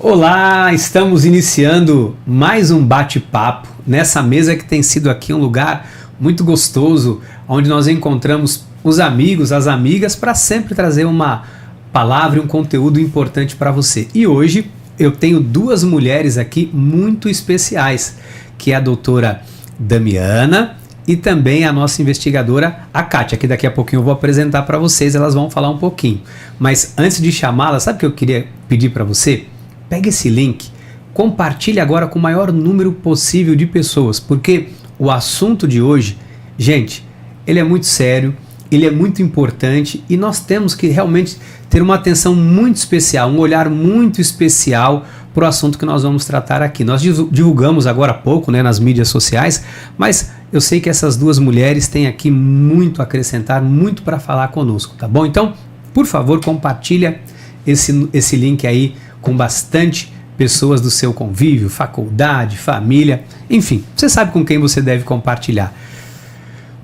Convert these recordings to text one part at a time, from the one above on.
Olá, estamos iniciando mais um bate-papo nessa mesa que tem sido aqui um lugar muito gostoso, onde nós encontramos os amigos, as amigas, para sempre trazer uma palavra e um conteúdo importante para você. E hoje eu tenho duas mulheres aqui muito especiais, que é a doutora Damiana e também a nossa investigadora, a Kátia, que daqui a pouquinho eu vou apresentar para vocês, elas vão falar um pouquinho. Mas antes de chamá-las, sabe o que eu queria pedir para você? Pega esse link, compartilhe agora com o maior número possível de pessoas, porque o assunto de hoje, gente, ele é muito sério, ele é muito importante e nós temos que realmente ter uma atenção muito especial, um olhar muito especial para o assunto que nós vamos tratar aqui. Nós divulgamos agora há pouco, né, nas mídias sociais, mas eu sei que essas duas mulheres têm aqui muito a acrescentar, muito para falar conosco, tá bom? Então, por favor, compartilha esse link aí com bastante pessoas do seu convívio, faculdade, família, enfim, você sabe com quem você deve compartilhar.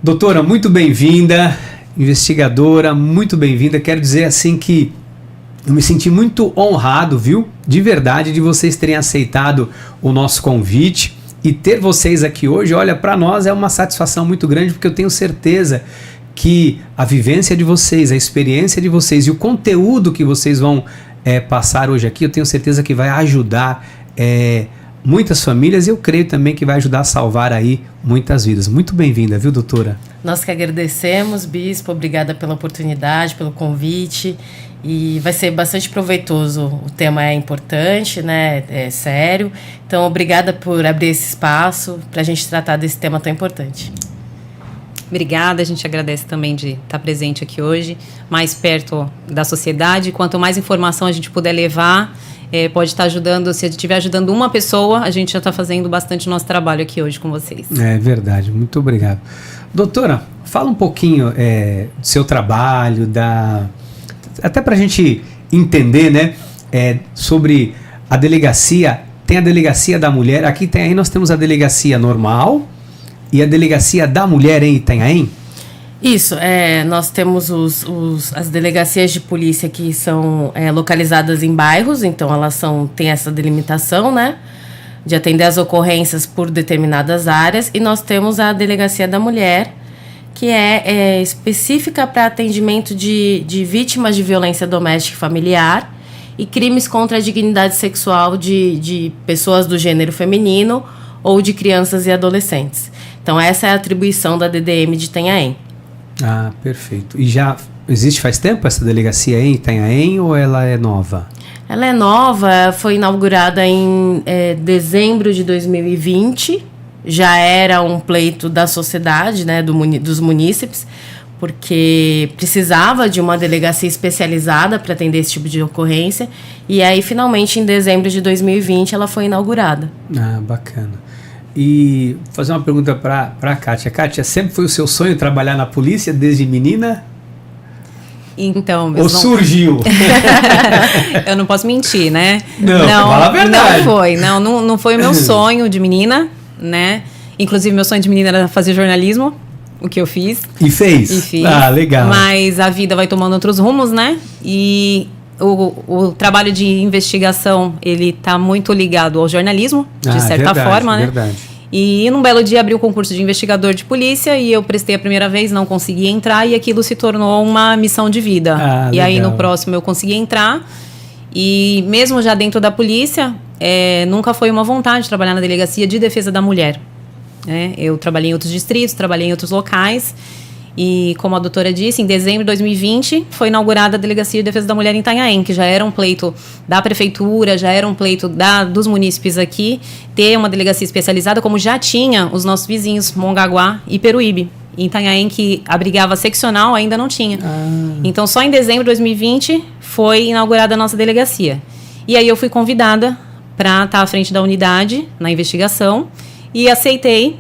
Doutora, muito bem-vinda, investigadora, muito bem-vinda. Quero dizer assim que eu me senti muito honrado, viu? De verdade, de vocês terem aceitado o nosso convite e ter vocês aqui hoje, olha, para nós é uma satisfação muito grande, porque eu tenho certeza que a vivência de vocês, a experiência de vocês e o conteúdo que vocês vão passar hoje aqui, eu tenho certeza que vai ajudar muitas famílias e eu creio também que vai ajudar a salvar aí muitas vidas. Muito bem-vinda, viu, doutora? Nós que agradecemos, Bispo, obrigada pela oportunidade, pelo convite, e vai ser bastante proveitoso. O tema é importante, né? É sério, então obrigada por abrir esse espaço para a gente tratar desse tema tão importante. Obrigada, a gente agradece também de estar presente aqui hoje, mais perto da sociedade. Quanto mais informação a gente puder levar, pode estar ajudando. Se a gente estiver ajudando uma pessoa, a gente já está fazendo bastante o nosso trabalho aqui hoje com vocês. É verdade, muito obrigado. Doutora, fala um pouquinho do seu trabalho, até para a gente entender, né, sobre a delegacia. Tem a delegacia da mulher, aí nós temos a delegacia normal e a delegacia da mulher em Itanhaém? Isso, nós temos as delegacias de polícia que são localizadas em bairros, então elas têm essa delimitação, né, de atender as ocorrências por determinadas áreas, e nós temos a delegacia da mulher, que é específica para atendimento de vítimas de violência doméstica e familiar e crimes contra a dignidade sexual de pessoas do gênero feminino ou de crianças e adolescentes. Então, essa é a atribuição da DDM de Itanhaém. Ah, perfeito. E já existe faz tempo essa delegacia em Itanhaém ou ela é nova? Ela é nova, foi inaugurada em dezembro de 2020. Já era um pleito da sociedade, né, dos munícipes, porque precisava de uma delegacia especializada para atender esse tipo de ocorrência. E aí, finalmente, em dezembro de 2020, ela foi inaugurada. Ah, bacana. E vou fazer uma pergunta para a Kátia. Kátia, sempre foi o seu sonho trabalhar na polícia desde menina? Então, ou surgiu? Eu não posso mentir, né? Não, fala a verdade. Não foi o meu sonho de menina, né? Inclusive, meu sonho de menina era fazer jornalismo, o que eu fiz. E fez? E fiz. Ah, legal. Mas a vida vai tomando outros rumos, né? E o trabalho de investigação, ele tá muito ligado ao jornalismo, de certa forma, né? Verdade. E num belo dia abriu o concurso de investigador de polícia e eu prestei a primeira vez, não consegui entrar e aquilo se tornou uma missão de vida. E aí no próximo eu consegui entrar e mesmo já dentro da polícia, nunca foi uma vontade trabalhar na delegacia de defesa da mulher. Eu trabalhei em outros distritos, trabalhei em outros locais. E, como a doutora disse, em dezembro de 2020 foi inaugurada a Delegacia de Defesa da Mulher em Itanhaém, que já era um pleito da prefeitura, já era um pleito dos munícipes aqui, ter uma delegacia especializada, como já tinha os nossos vizinhos, Mongaguá e Peruíbe. Em Itanhaém, que abrigava seccional, ainda não tinha. Então, só em dezembro de 2020 foi inaugurada a nossa delegacia. E aí eu fui convidada para estar à frente da unidade, na investigação, e aceitei.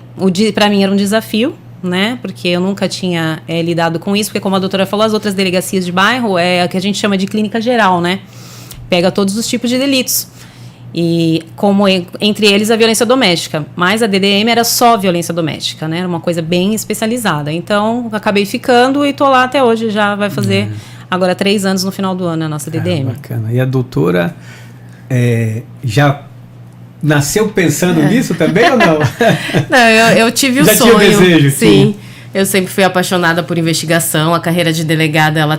Para mim era um desafio, né? Porque eu nunca tinha lidado com isso, porque como a doutora falou, as outras delegacias de bairro é a que a gente chama de clínica geral, né? Pega todos os tipos de delitos. E como entre eles a violência doméstica. Mas a DDM era só violência doméstica, né? Era uma coisa bem especializada. Então, acabei ficando e tô lá até hoje. Já vai fazer agora 3 anos no final do ano a nossa DDM. Bacana. E a doutora já nasceu pensando nisso também ou não? Não, eu tive o sonho. Já tinha o desejo? Sim. Eu sempre fui apaixonada por investigação. A carreira de delegada, ela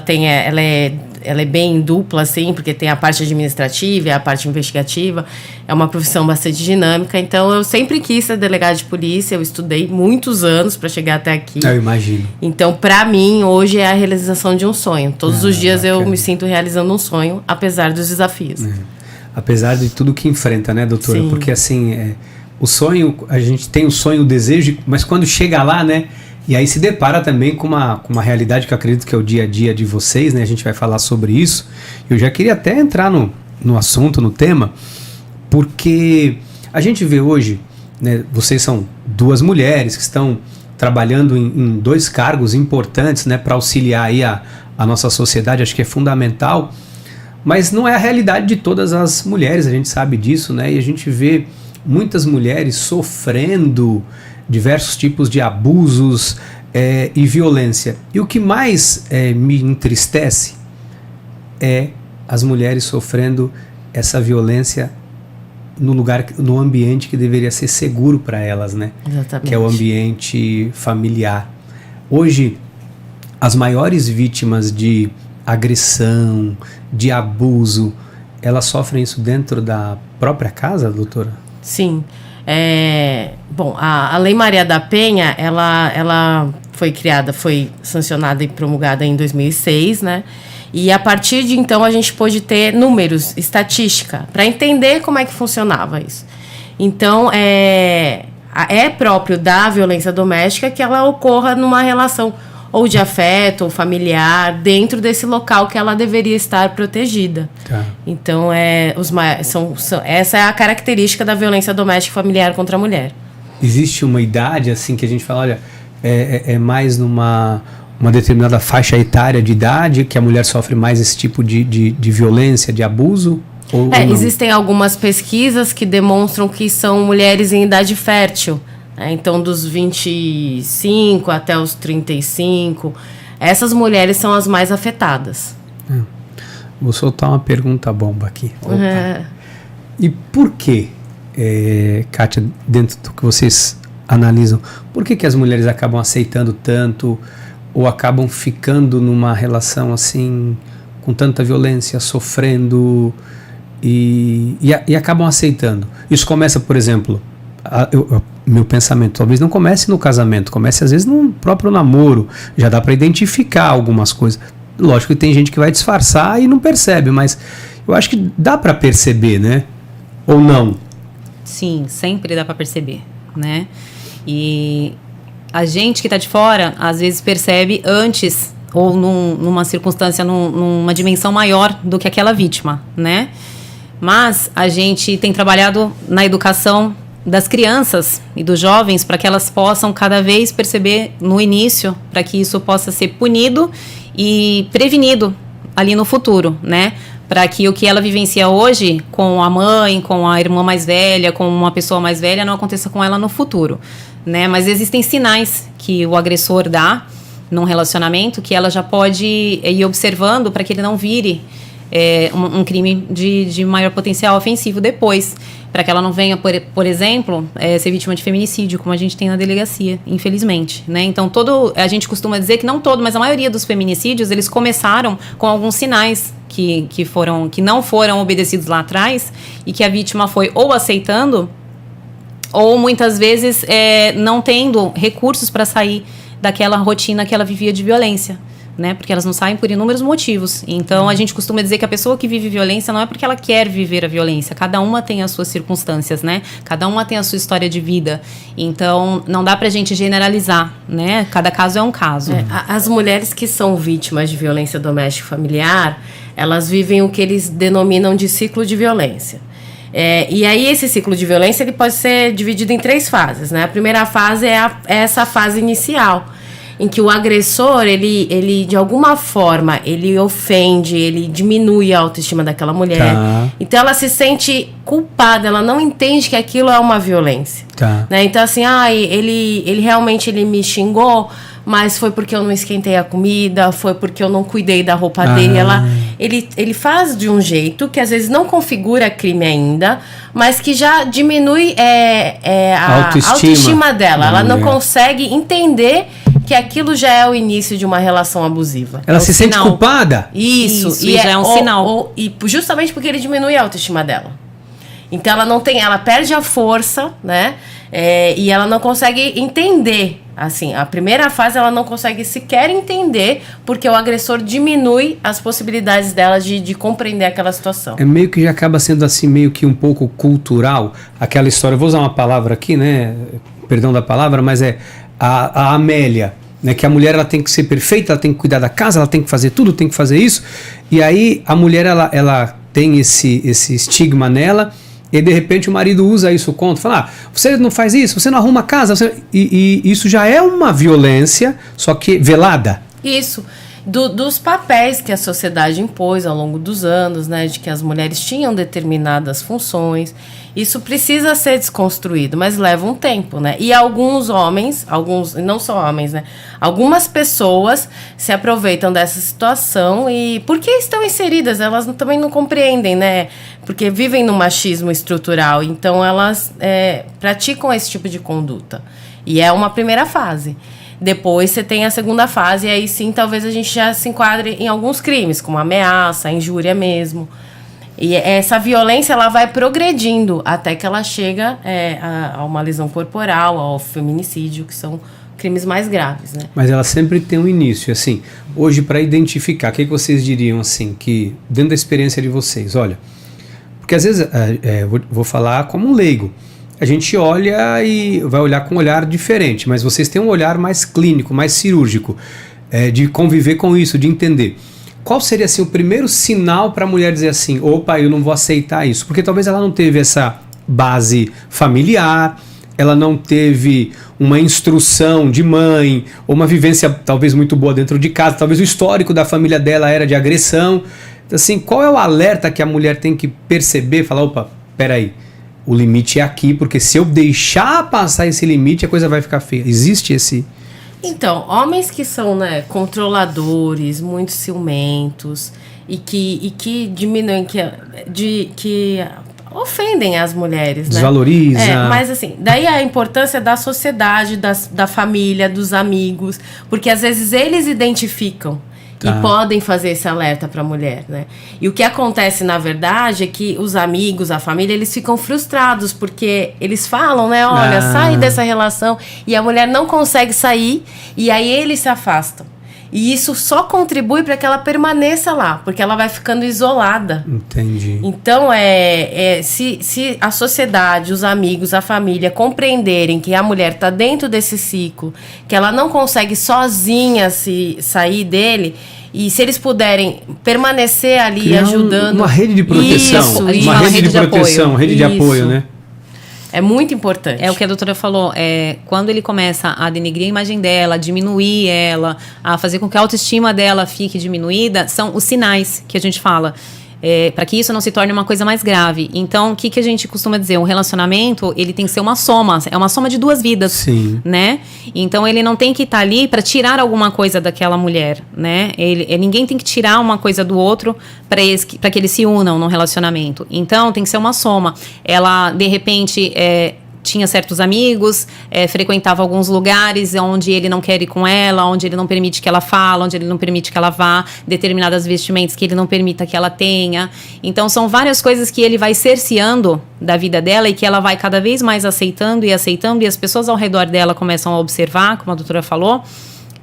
é bem dupla, assim, porque tem a parte administrativa e a parte investigativa. É uma profissão bastante dinâmica. Então, eu sempre quis ser delegada de polícia. Eu estudei muitos anos para chegar até aqui. Eu imagino. Então, para mim, hoje é a realização de um sonho. Todos os dias eu me sinto realizando um sonho, apesar dos desafios. Apesar de tudo que enfrenta, né, doutora? Sim. Porque, assim, o sonho, a gente tem o sonho, o desejo, mas quando chega lá, né? E aí se depara também com uma realidade que eu acredito que é o dia a dia de vocês, né? A gente vai falar sobre isso. Eu já queria até entrar no assunto, no tema, porque a gente vê hoje, né, vocês são duas mulheres que estão trabalhando em dois cargos importantes, né, para auxiliar aí a nossa sociedade, acho que é fundamental, mas não é a realidade de todas as mulheres, a gente sabe disso, né? E a gente vê muitas mulheres sofrendo diversos tipos de abusos e violência. E o que mais me entristece é as mulheres sofrendo essa violência no ambiente que deveria ser seguro para elas, né? Exatamente. Que é o ambiente familiar. Hoje, as maiores vítimas de agressão, de abuso, elas sofrem isso dentro da própria casa, doutora? Sim. Bom, a Lei Maria da Penha, ela foi sancionada e promulgada em 2006, né? E a partir de então a gente pôde ter números, estatística, para entender como é que funcionava isso. Então, é próprio da violência doméstica que ela ocorra numa relação ou de afeto, ou familiar, dentro desse local que ela deveria estar protegida. Tá. Então, essa é a característica da violência doméstica familiar contra a mulher. Existe uma idade, assim, que a gente fala, olha, é mais numa determinada faixa etária de idade que a mulher sofre mais esse tipo de violência, de abuso? Ou não? Existem algumas pesquisas que demonstram que são mulheres em idade fértil. Então, dos 25 até os 35, essas mulheres são as mais afetadas. Vou soltar uma pergunta bomba aqui. E por que, Kátia, dentro do que vocês analisam, por que as mulheres acabam aceitando tanto ou acabam ficando numa relação assim, com tanta violência, sofrendo e acabam aceitando? Isso começa, por exemplo, meu pensamento, talvez não comece no casamento, comece às vezes no próprio namoro, já dá para identificar algumas coisas. Lógico que tem gente que vai disfarçar e não percebe, mas eu acho que dá para perceber, né? Ou não? Sim, sempre dá para perceber, né? E a gente que está de fora, às vezes percebe antes ou numa circunstância, numa dimensão maior do que aquela vítima, né? Mas a gente tem trabalhado na educação das crianças e dos jovens para que elas possam cada vez perceber no início, para que isso possa ser punido e prevenido ali no futuro, né? Para que o que ela vivencia hoje com a mãe, com a irmã mais velha, com uma pessoa mais velha, não aconteça com ela no futuro, né? Mas existem sinais que o agressor dá num relacionamento que ela já pode ir observando para que ele não vire um crime de maior potencial ofensivo depois, para que ela não venha, por exemplo, ser vítima de feminicídio, como a gente tem na delegacia, infelizmente, né? Então, a gente costuma dizer que não todo, mas a maioria dos feminicídios, eles começaram com alguns sinais que não foram obedecidos lá atrás e que a vítima foi ou aceitando ou muitas vezes não tendo recursos para sair daquela rotina que ela vivia de violência, né? Porque elas não saem por inúmeros motivos. Então, a gente costuma dizer que a pessoa que vive violência não é porque ela quer viver a violência. Cada uma tem as suas circunstâncias, né? Cada uma tem a sua história de vida. Então, não dá pra gente generalizar, né? Cada caso é um caso. As mulheres que são vítimas de violência doméstica familiar, elas vivem o que eles denominam de ciclo de violência. E aí, esse ciclo de violência ele pode ser dividido em 3 fases, né? A primeira fase é essa fase inicial, em que o agressor, ele de alguma forma, ele ofende, ele diminui a autoestima daquela mulher. Tá. Então, ela se sente culpada, ela não entende que aquilo é uma violência. Tá. Né? Então, assim, ele realmente me xingou, mas foi porque eu não esquentei a comida, foi porque eu não cuidei da roupa dele. Ele faz de um jeito que às vezes não configura crime ainda, mas que já diminui a autoestima dela. Ela não consegue entender que aquilo já é o início de uma relação abusiva. Ela se sente culpada? Isso e já é um sinal. E justamente porque ele diminui a autoestima dela. Então ela perde a força, né? E ela não consegue entender. Assim, a primeira fase ela não consegue sequer entender porque o agressor diminui as possibilidades dela de compreender aquela situação. É meio que já acaba sendo assim, meio que um pouco cultural, aquela história, eu vou usar uma palavra aqui, né? Perdão da palavra, mas a Amélia, né? Que a mulher ela tem que ser perfeita, ela tem que cuidar da casa, ela tem que fazer tudo, tem que fazer isso. E aí a mulher ela tem esse estigma nela. E de repente o marido usa isso contra, fala, você não faz isso, você não arruma a casa, e isso já é uma violência, só que velada. Isso, dos papéis que a sociedade impôs ao longo dos anos, né, de que as mulheres tinham determinadas funções, isso precisa ser desconstruído, mas leva um tempo, né? E alguns homens, não só homens, né? Algumas pessoas se aproveitam dessa situação e porque estão inseridas, elas também não compreendem, né? Porque vivem no machismo estrutural, então elas praticam esse tipo de conduta. E é uma primeira fase. Depois você tem a segunda fase e aí sim talvez a gente já se enquadre em alguns crimes, como ameaça, injúria mesmo. E essa violência ela vai progredindo até que ela chega a uma lesão corporal, ao feminicídio, que são crimes mais graves, né? Mas ela sempre tem um início, assim. Hoje, para identificar, o que vocês diriam, assim, que dentro da experiência de vocês, olha, porque às vezes, vou falar como um leigo, a gente olha e vai olhar com um olhar diferente, mas vocês têm um olhar mais clínico, mais cirúrgico, de conviver com isso, de entender. Qual seria assim, o primeiro sinal para a mulher dizer assim, opa, eu não vou aceitar isso? Porque talvez ela não teve essa base familiar, ela não teve uma instrução de mãe, ou uma vivência talvez muito boa dentro de casa, talvez o histórico da família dela era de agressão. Então, assim, qual é o alerta que a mulher tem que perceber, falar, opa, peraí, o limite é aqui, porque se eu deixar passar esse limite, a coisa vai ficar feia. Existe esse... Então, homens que são, né, controladores, muito ciumentos e que diminuem, que ofendem as mulheres, desvaloriza. Né? Mas assim, daí a importância da sociedade, da família, dos amigos, porque às vezes eles identificam e podem fazer esse alerta para a mulher, né? E o que acontece, na verdade, é que os amigos, a família, eles ficam frustrados, porque eles falam, né? Olha, sai dessa relação, e a mulher não consegue sair, e aí eles se afastam. E isso só contribui para que ela permaneça lá, porque ela vai ficando isolada. Entendi. Então, se a sociedade, os amigos, a família compreenderem que a mulher está dentro desse ciclo, que ela não consegue sozinha sair dele, e se eles puderem permanecer ali criar ajudando... Uma rede de proteção. Uma rede de proteção, rede de apoio, né? É muito importante. É o que a doutora falou, quando ele começa a denegrir a imagem dela, a diminuir ela, a fazer com que a autoestima dela fique diminuída, são os sinais que a gente fala, para que isso não se torne uma coisa mais grave. Então, o que a gente costuma dizer? Um relacionamento, ele tem que ser uma soma, é uma soma de duas vidas. Sim. Né? Então, ele não tem que estar ali para tirar alguma coisa daquela mulher, né? Ninguém tem que tirar uma coisa do outro para que eles se unam num relacionamento. Então, tem que ser uma soma. Ela, de repente... tinha certos amigos, frequentava alguns lugares onde ele não quer ir com ela, onde ele não permite que ela fale, onde ele não permite que ela vá, determinadas vestimentas que ele não permita que ela tenha. Então, são várias coisas que ele vai cerceando da vida dela e que ela vai cada vez mais aceitando, e as pessoas ao redor dela começam a observar, como a doutora falou,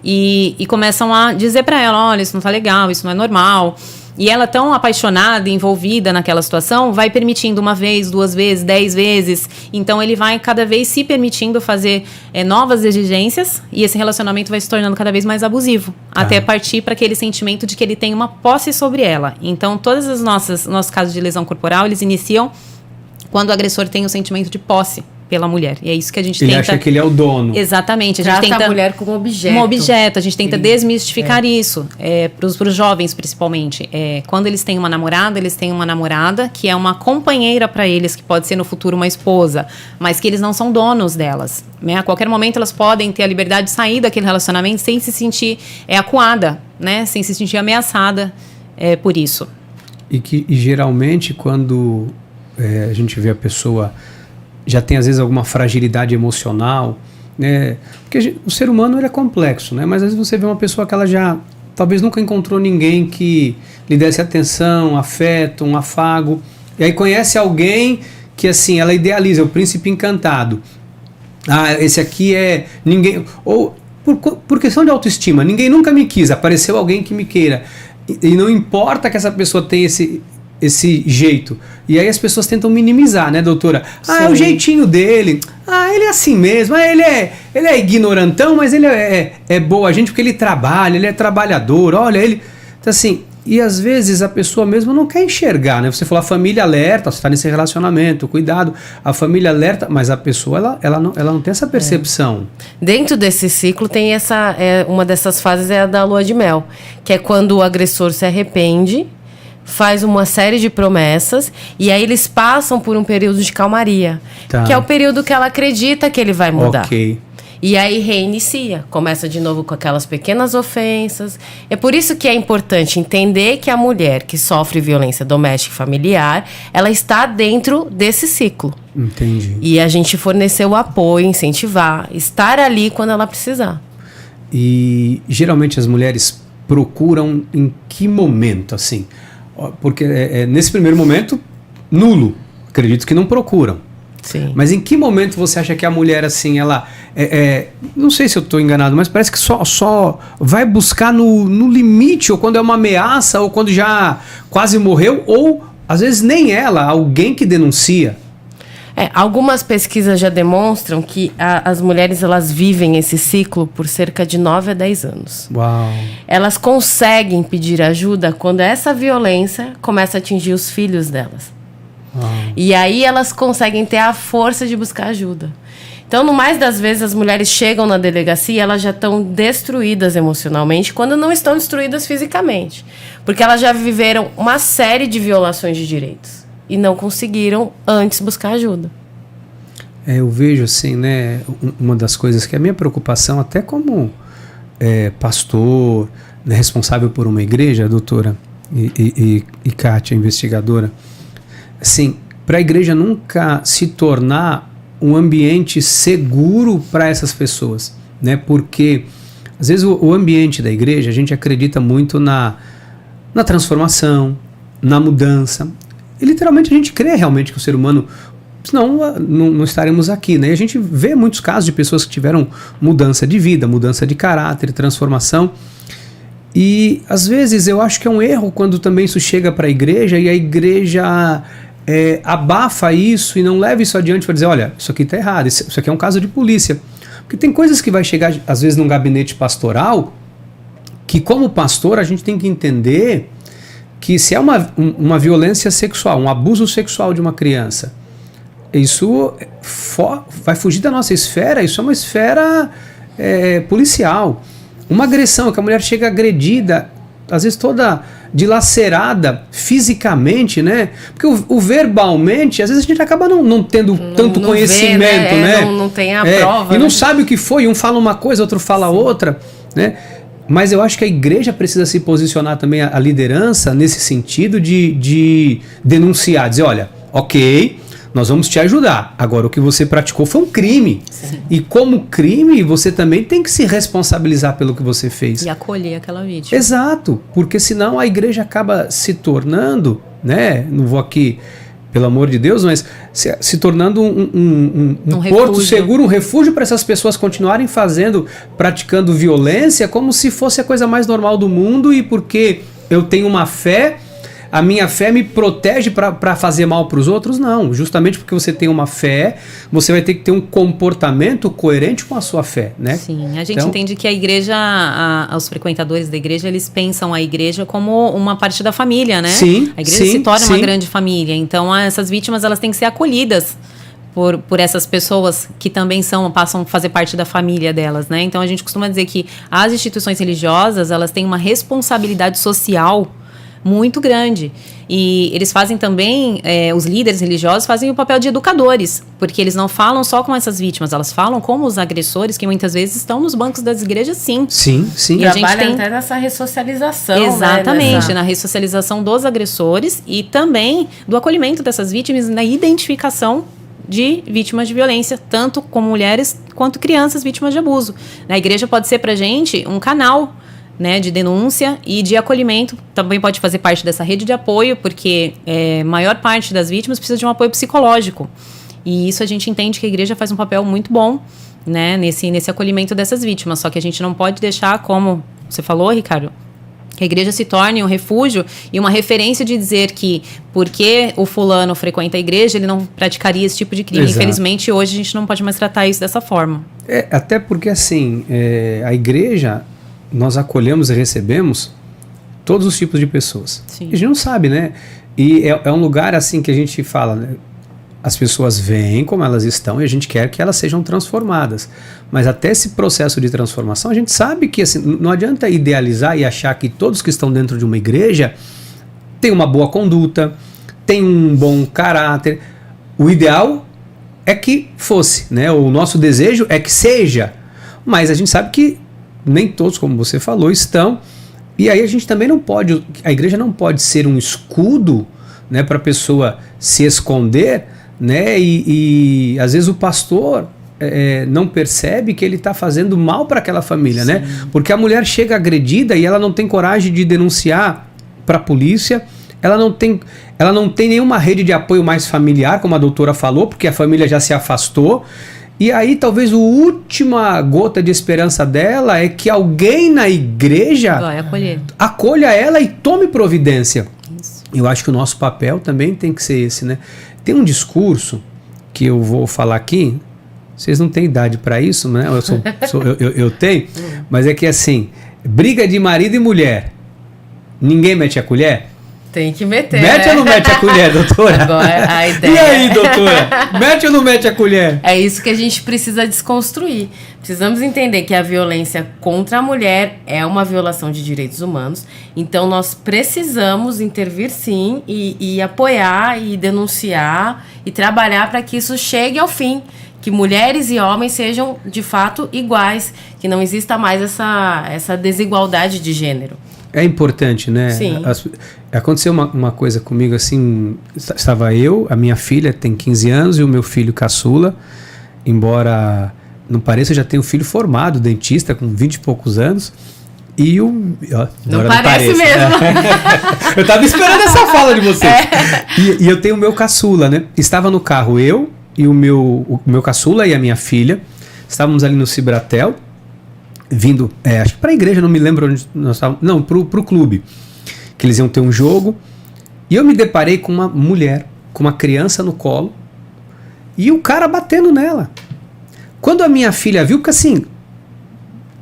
e começam a dizer para ela, olha, isso não tá legal, isso não é normal. E ela, tão apaixonada, envolvida naquela situação, vai permitindo uma vez, 2 vezes, 10 vezes. Então, ele vai cada vez se permitindo fazer novas exigências, e esse relacionamento vai se tornando cada vez mais abusivo. Até partir para aquele sentimento de que ele tem uma posse sobre ela. Então, todos os nossos casos de lesão corporal, eles iniciam quando o agressor tem o sentimento de posse pela mulher. E é isso que a gente Ele acha que ele é o dono. Exatamente. A gente Trata tenta a mulher como objeto. Um objeto. A gente tenta desmistificar isso. Para os jovens, principalmente. Quando eles têm uma namorada que é uma companheira para eles, que pode ser no futuro uma esposa, mas que eles não são donos delas. Né? A qualquer momento elas podem ter a liberdade de sair daquele relacionamento sem se sentir acuada, né? Sem se sentir ameaçada por isso. E geralmente quando a gente vê a pessoa já tem às vezes alguma fragilidade emocional, né? Porque o ser humano ele é complexo, né? Mas às vezes você vê uma pessoa que ela já talvez nunca encontrou ninguém que lhe desse atenção, afeto, um afago, e aí conhece alguém que assim, ela idealiza, o príncipe encantado. Esse aqui é ninguém, ou por questão de autoestima, ninguém nunca me quis, apareceu alguém que me queira, e não importa que essa pessoa tenha esse jeito. E aí as pessoas tentam minimizar, né, doutora? É o jeitinho dele. Ele é assim mesmo. Ele é ignorantão, mas ele é boa gente porque ele trabalha, ele é trabalhador. Olha, ele... Então, assim, e às vezes a pessoa mesmo não quer enxergar, né? Você falou, a família alerta, você está nesse relacionamento, cuidado. A família alerta, mas a pessoa, ela não tem essa percepção. Dentro desse ciclo tem uma dessas fases é a da lua de mel, que é quando o agressor se arrepende, faz uma série de promessas e aí eles passam por um período de calmaria, que é o período que ela acredita que ele vai mudar. Ok. E aí reinicia, começa de novo com aquelas pequenas ofensas. É por isso que é importante entender que a mulher que sofre violência doméstica e familiar, ela está dentro desse ciclo. Entendi. E a gente fornecer o apoio, incentivar, estar ali quando ela precisar. E geralmente as mulheres procuram em que momento, assim? Porque nesse primeiro momento, nulo. Acredito que não procuram. Sim. Mas em que momento você acha que a mulher, assim, ela... não sei se eu estou enganado, mas parece que só vai buscar no limite, ou quando é uma ameaça, ou quando já quase morreu, ou às vezes nem ela, alguém que denuncia. Algumas pesquisas já demonstram que as mulheres elas vivem esse ciclo por cerca de 9 a 10 anos. Uau. Elas conseguem pedir ajuda quando essa violência começa a atingir os filhos delas. Uau. E aí elas conseguem ter a força de buscar ajuda. Então, no mais das vezes, as mulheres chegam na delegacia e elas já estão destruídas emocionalmente, quando não estão destruídas fisicamente. Porque elas já viveram uma série de violações de direitos. E não conseguiram antes buscar ajuda. Eu vejo assim, né, uma das coisas que é a minha preocupação, até como pastor, né, responsável por uma igreja, doutora e Kátia, investigadora, assim, para a igreja nunca se tornar um ambiente seguro para essas pessoas, né, porque às vezes o ambiente da igreja, a gente acredita muito na transformação, na mudança. E literalmente a gente crê realmente que o ser humano, senão não estaremos aqui, né? E a gente vê muitos casos de pessoas que tiveram mudança de vida, mudança de caráter, transformação. E às vezes eu acho que é um erro quando também isso chega para a igreja e a igreja abafa isso e não leva isso adiante para dizer, olha, isso aqui está errado, isso aqui é um caso de polícia. Porque tem coisas que vai chegar às vezes num gabinete pastoral que como pastor a gente tem que entender que se é uma violência sexual, um abuso sexual de uma criança, isso vai fugir da nossa esfera, isso é uma esfera policial. Uma agressão, que a mulher chega agredida, às vezes toda dilacerada fisicamente, né? Porque o verbalmente, às vezes a gente acaba não tendo tanto conhecimento, vê, né? Não tem a prova. E não sabe o que foi, um fala uma coisa, outro fala outra, né? Mas eu acho que a igreja precisa se posicionar também, a liderança, nesse sentido de denunciar, dizer, olha, ok, nós vamos te ajudar. Agora, o que você praticou foi um crime. Sim. E como crime, você também tem que se responsabilizar pelo que você fez. E acolher aquela vítima. Exato, porque senão a igreja acaba se tornando, né, não vou aqui, pelo amor de Deus, mas se tornando um porto seguro, um refúgio para essas pessoas continuarem praticando violência como se fosse a coisa mais normal do mundo, e porque eu tenho uma fé, a minha fé me protege para fazer mal para os outros? Não, justamente porque você tem uma fé, você vai ter que ter um comportamento coerente com a sua fé, né? Sim, a gente entende que a igreja, os frequentadores da igreja, eles pensam a igreja como uma parte da família, né? Sim. A igreja se torna uma grande família, então essas vítimas elas têm que ser acolhidas por essas pessoas que também passam a fazer parte da família delas, né? Então a gente costuma dizer que as instituições religiosas, elas têm uma responsabilidade social muito grande. E eles fazem também, os líderes religiosos fazem o papel de educadores, porque eles não falam só com essas vítimas, elas falam como os agressores, que muitas vezes estão nos bancos das igrejas, sim. Sim. E a gente tem até nessa ressocialização. Exatamente, né? Na ressocialização dos agressores e também do acolhimento dessas vítimas, na identificação de vítimas de violência, tanto com mulheres quanto crianças vítimas de abuso. A igreja pode ser pra gente um canal, né, de denúncia e de acolhimento, também pode fazer parte dessa rede de apoio, porque maior parte das vítimas precisa de um apoio psicológico, e isso a gente entende que a igreja faz um papel muito bom, né, nesse acolhimento dessas vítimas, só que a gente não pode deixar, como você falou, Ricardo, que a igreja se torne um refúgio e uma referência de dizer que porque o fulano frequenta a igreja, ele não praticaria esse tipo de crime. Exato. Infelizmente, hoje a gente não pode mais tratar isso dessa forma. Até porque, assim, a igreja, nós acolhemos e recebemos todos os tipos de pessoas. Sim. A gente não sabe, né? E é um lugar assim que a gente fala, né? As pessoas vêm como elas estão e a gente quer que elas sejam transformadas. Mas até esse processo de transformação, a gente sabe que assim, não adianta idealizar e achar que todos que estão dentro de uma igreja têm uma boa conduta, têm um bom caráter. O ideal é que fosse, né? O nosso desejo é que seja. Mas a gente sabe que nem todos, como você falou, estão. E aí a gente também não pode, a igreja não pode ser um escudo, né, para a pessoa se esconder, né, e às vezes o pastor não percebe que ele está fazendo mal para aquela família. Sim. Né? Porque a mulher chega agredida e ela não tem coragem de denunciar para a polícia, ela não tem nenhuma rede de apoio mais familiar, como a doutora falou, porque a família já se afastou. E aí talvez a última gota de esperança dela é que alguém na igreja acolha ela e tome providência. Isso. Eu acho que o nosso papel também tem que ser esse, né? Tem um discurso que eu vou falar aqui, vocês não têm idade para isso, né? Eu tenho, mas é que assim, briga de marido e mulher, ninguém mete a colher? Tem que meter. Mete ou não mete a colher, doutora? Agora, a ideia... E aí, doutora? Mete ou não mete a colher? É isso que a gente precisa desconstruir. Precisamos entender que a violência contra a mulher é uma violação de direitos humanos. Então, nós precisamos intervir, sim, e apoiar, e denunciar, e trabalhar para que isso chegue ao fim. Que mulheres e homens sejam, de fato, iguais. Que não exista mais essa desigualdade de gênero. É importante, né? Sim. Aconteceu uma coisa comigo assim, estava eu, a minha filha tem 15 anos e o meu filho caçula, embora não pareça, eu já tenho um filho formado, dentista, com 20 e poucos anos, e o... Não parece mesmo. Eu estava esperando essa fala de vocês. E eu tenho o meu caçula, né? Estava no carro eu e o meu caçula e a minha filha, estávamos ali no Cibratel, vindo, acho que para a igreja, não me lembro onde nós estávamos, não, pro clube, que eles iam ter um jogo, e eu me deparei com uma mulher, com uma criança no colo, e o cara batendo nela. Quando a minha filha viu, porque assim,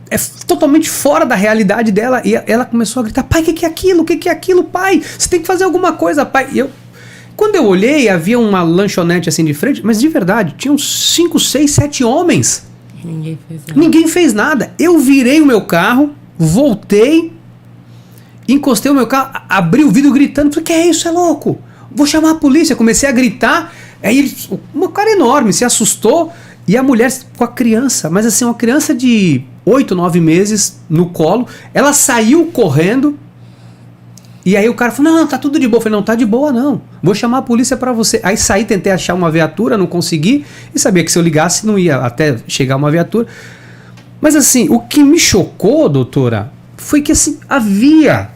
é totalmente fora da realidade dela, e ela começou a gritar, pai, o que é aquilo? O que é aquilo, pai? Você tem que fazer alguma coisa, pai. E quando eu olhei, havia uma lanchonete assim de frente, mas de verdade, tinham 5, 6, 7 homens. Ninguém fez nada. Eu virei o meu carro, voltei, encostei o meu carro, abri o vidro gritando, falei, que é isso, é louco? Vou chamar a polícia. Comecei a gritar, aí um cara enorme se assustou, e a mulher com a criança, mas assim, uma criança de 8, 9 meses no colo, ela saiu correndo, e aí o cara falou, não, tá tudo de boa. Eu falei, não, tá de boa não, vou chamar a polícia pra você. Aí saí, tentei achar uma viatura, não consegui, e sabia que se eu ligasse não ia até chegar uma viatura. Mas assim, o que me chocou, doutora, foi que assim, havia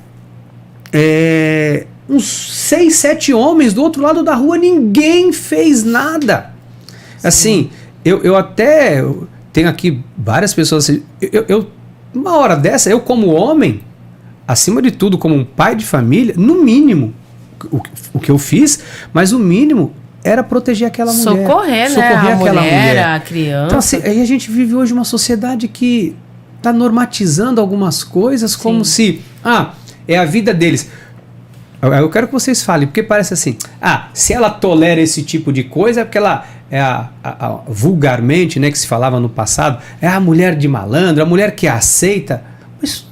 uns 6, 7 homens do outro lado da rua, ninguém fez nada. Sim. Assim, eu até tenho aqui várias pessoas assim, uma hora dessa, eu como homem, acima de tudo, como um pai de família, no mínimo, o que eu fiz, mas o mínimo era proteger aquela mulher. Socorrer, né? A mulher, a criança. Então, assim, aí a gente vive hoje uma sociedade que está normatizando algumas coisas. Sim. Como se, é a vida deles. Eu quero que vocês falem, porque parece assim, se ela tolera esse tipo de coisa é porque vulgarmente, né, que se falava no passado, é a mulher de malandro, a mulher que aceita. Mas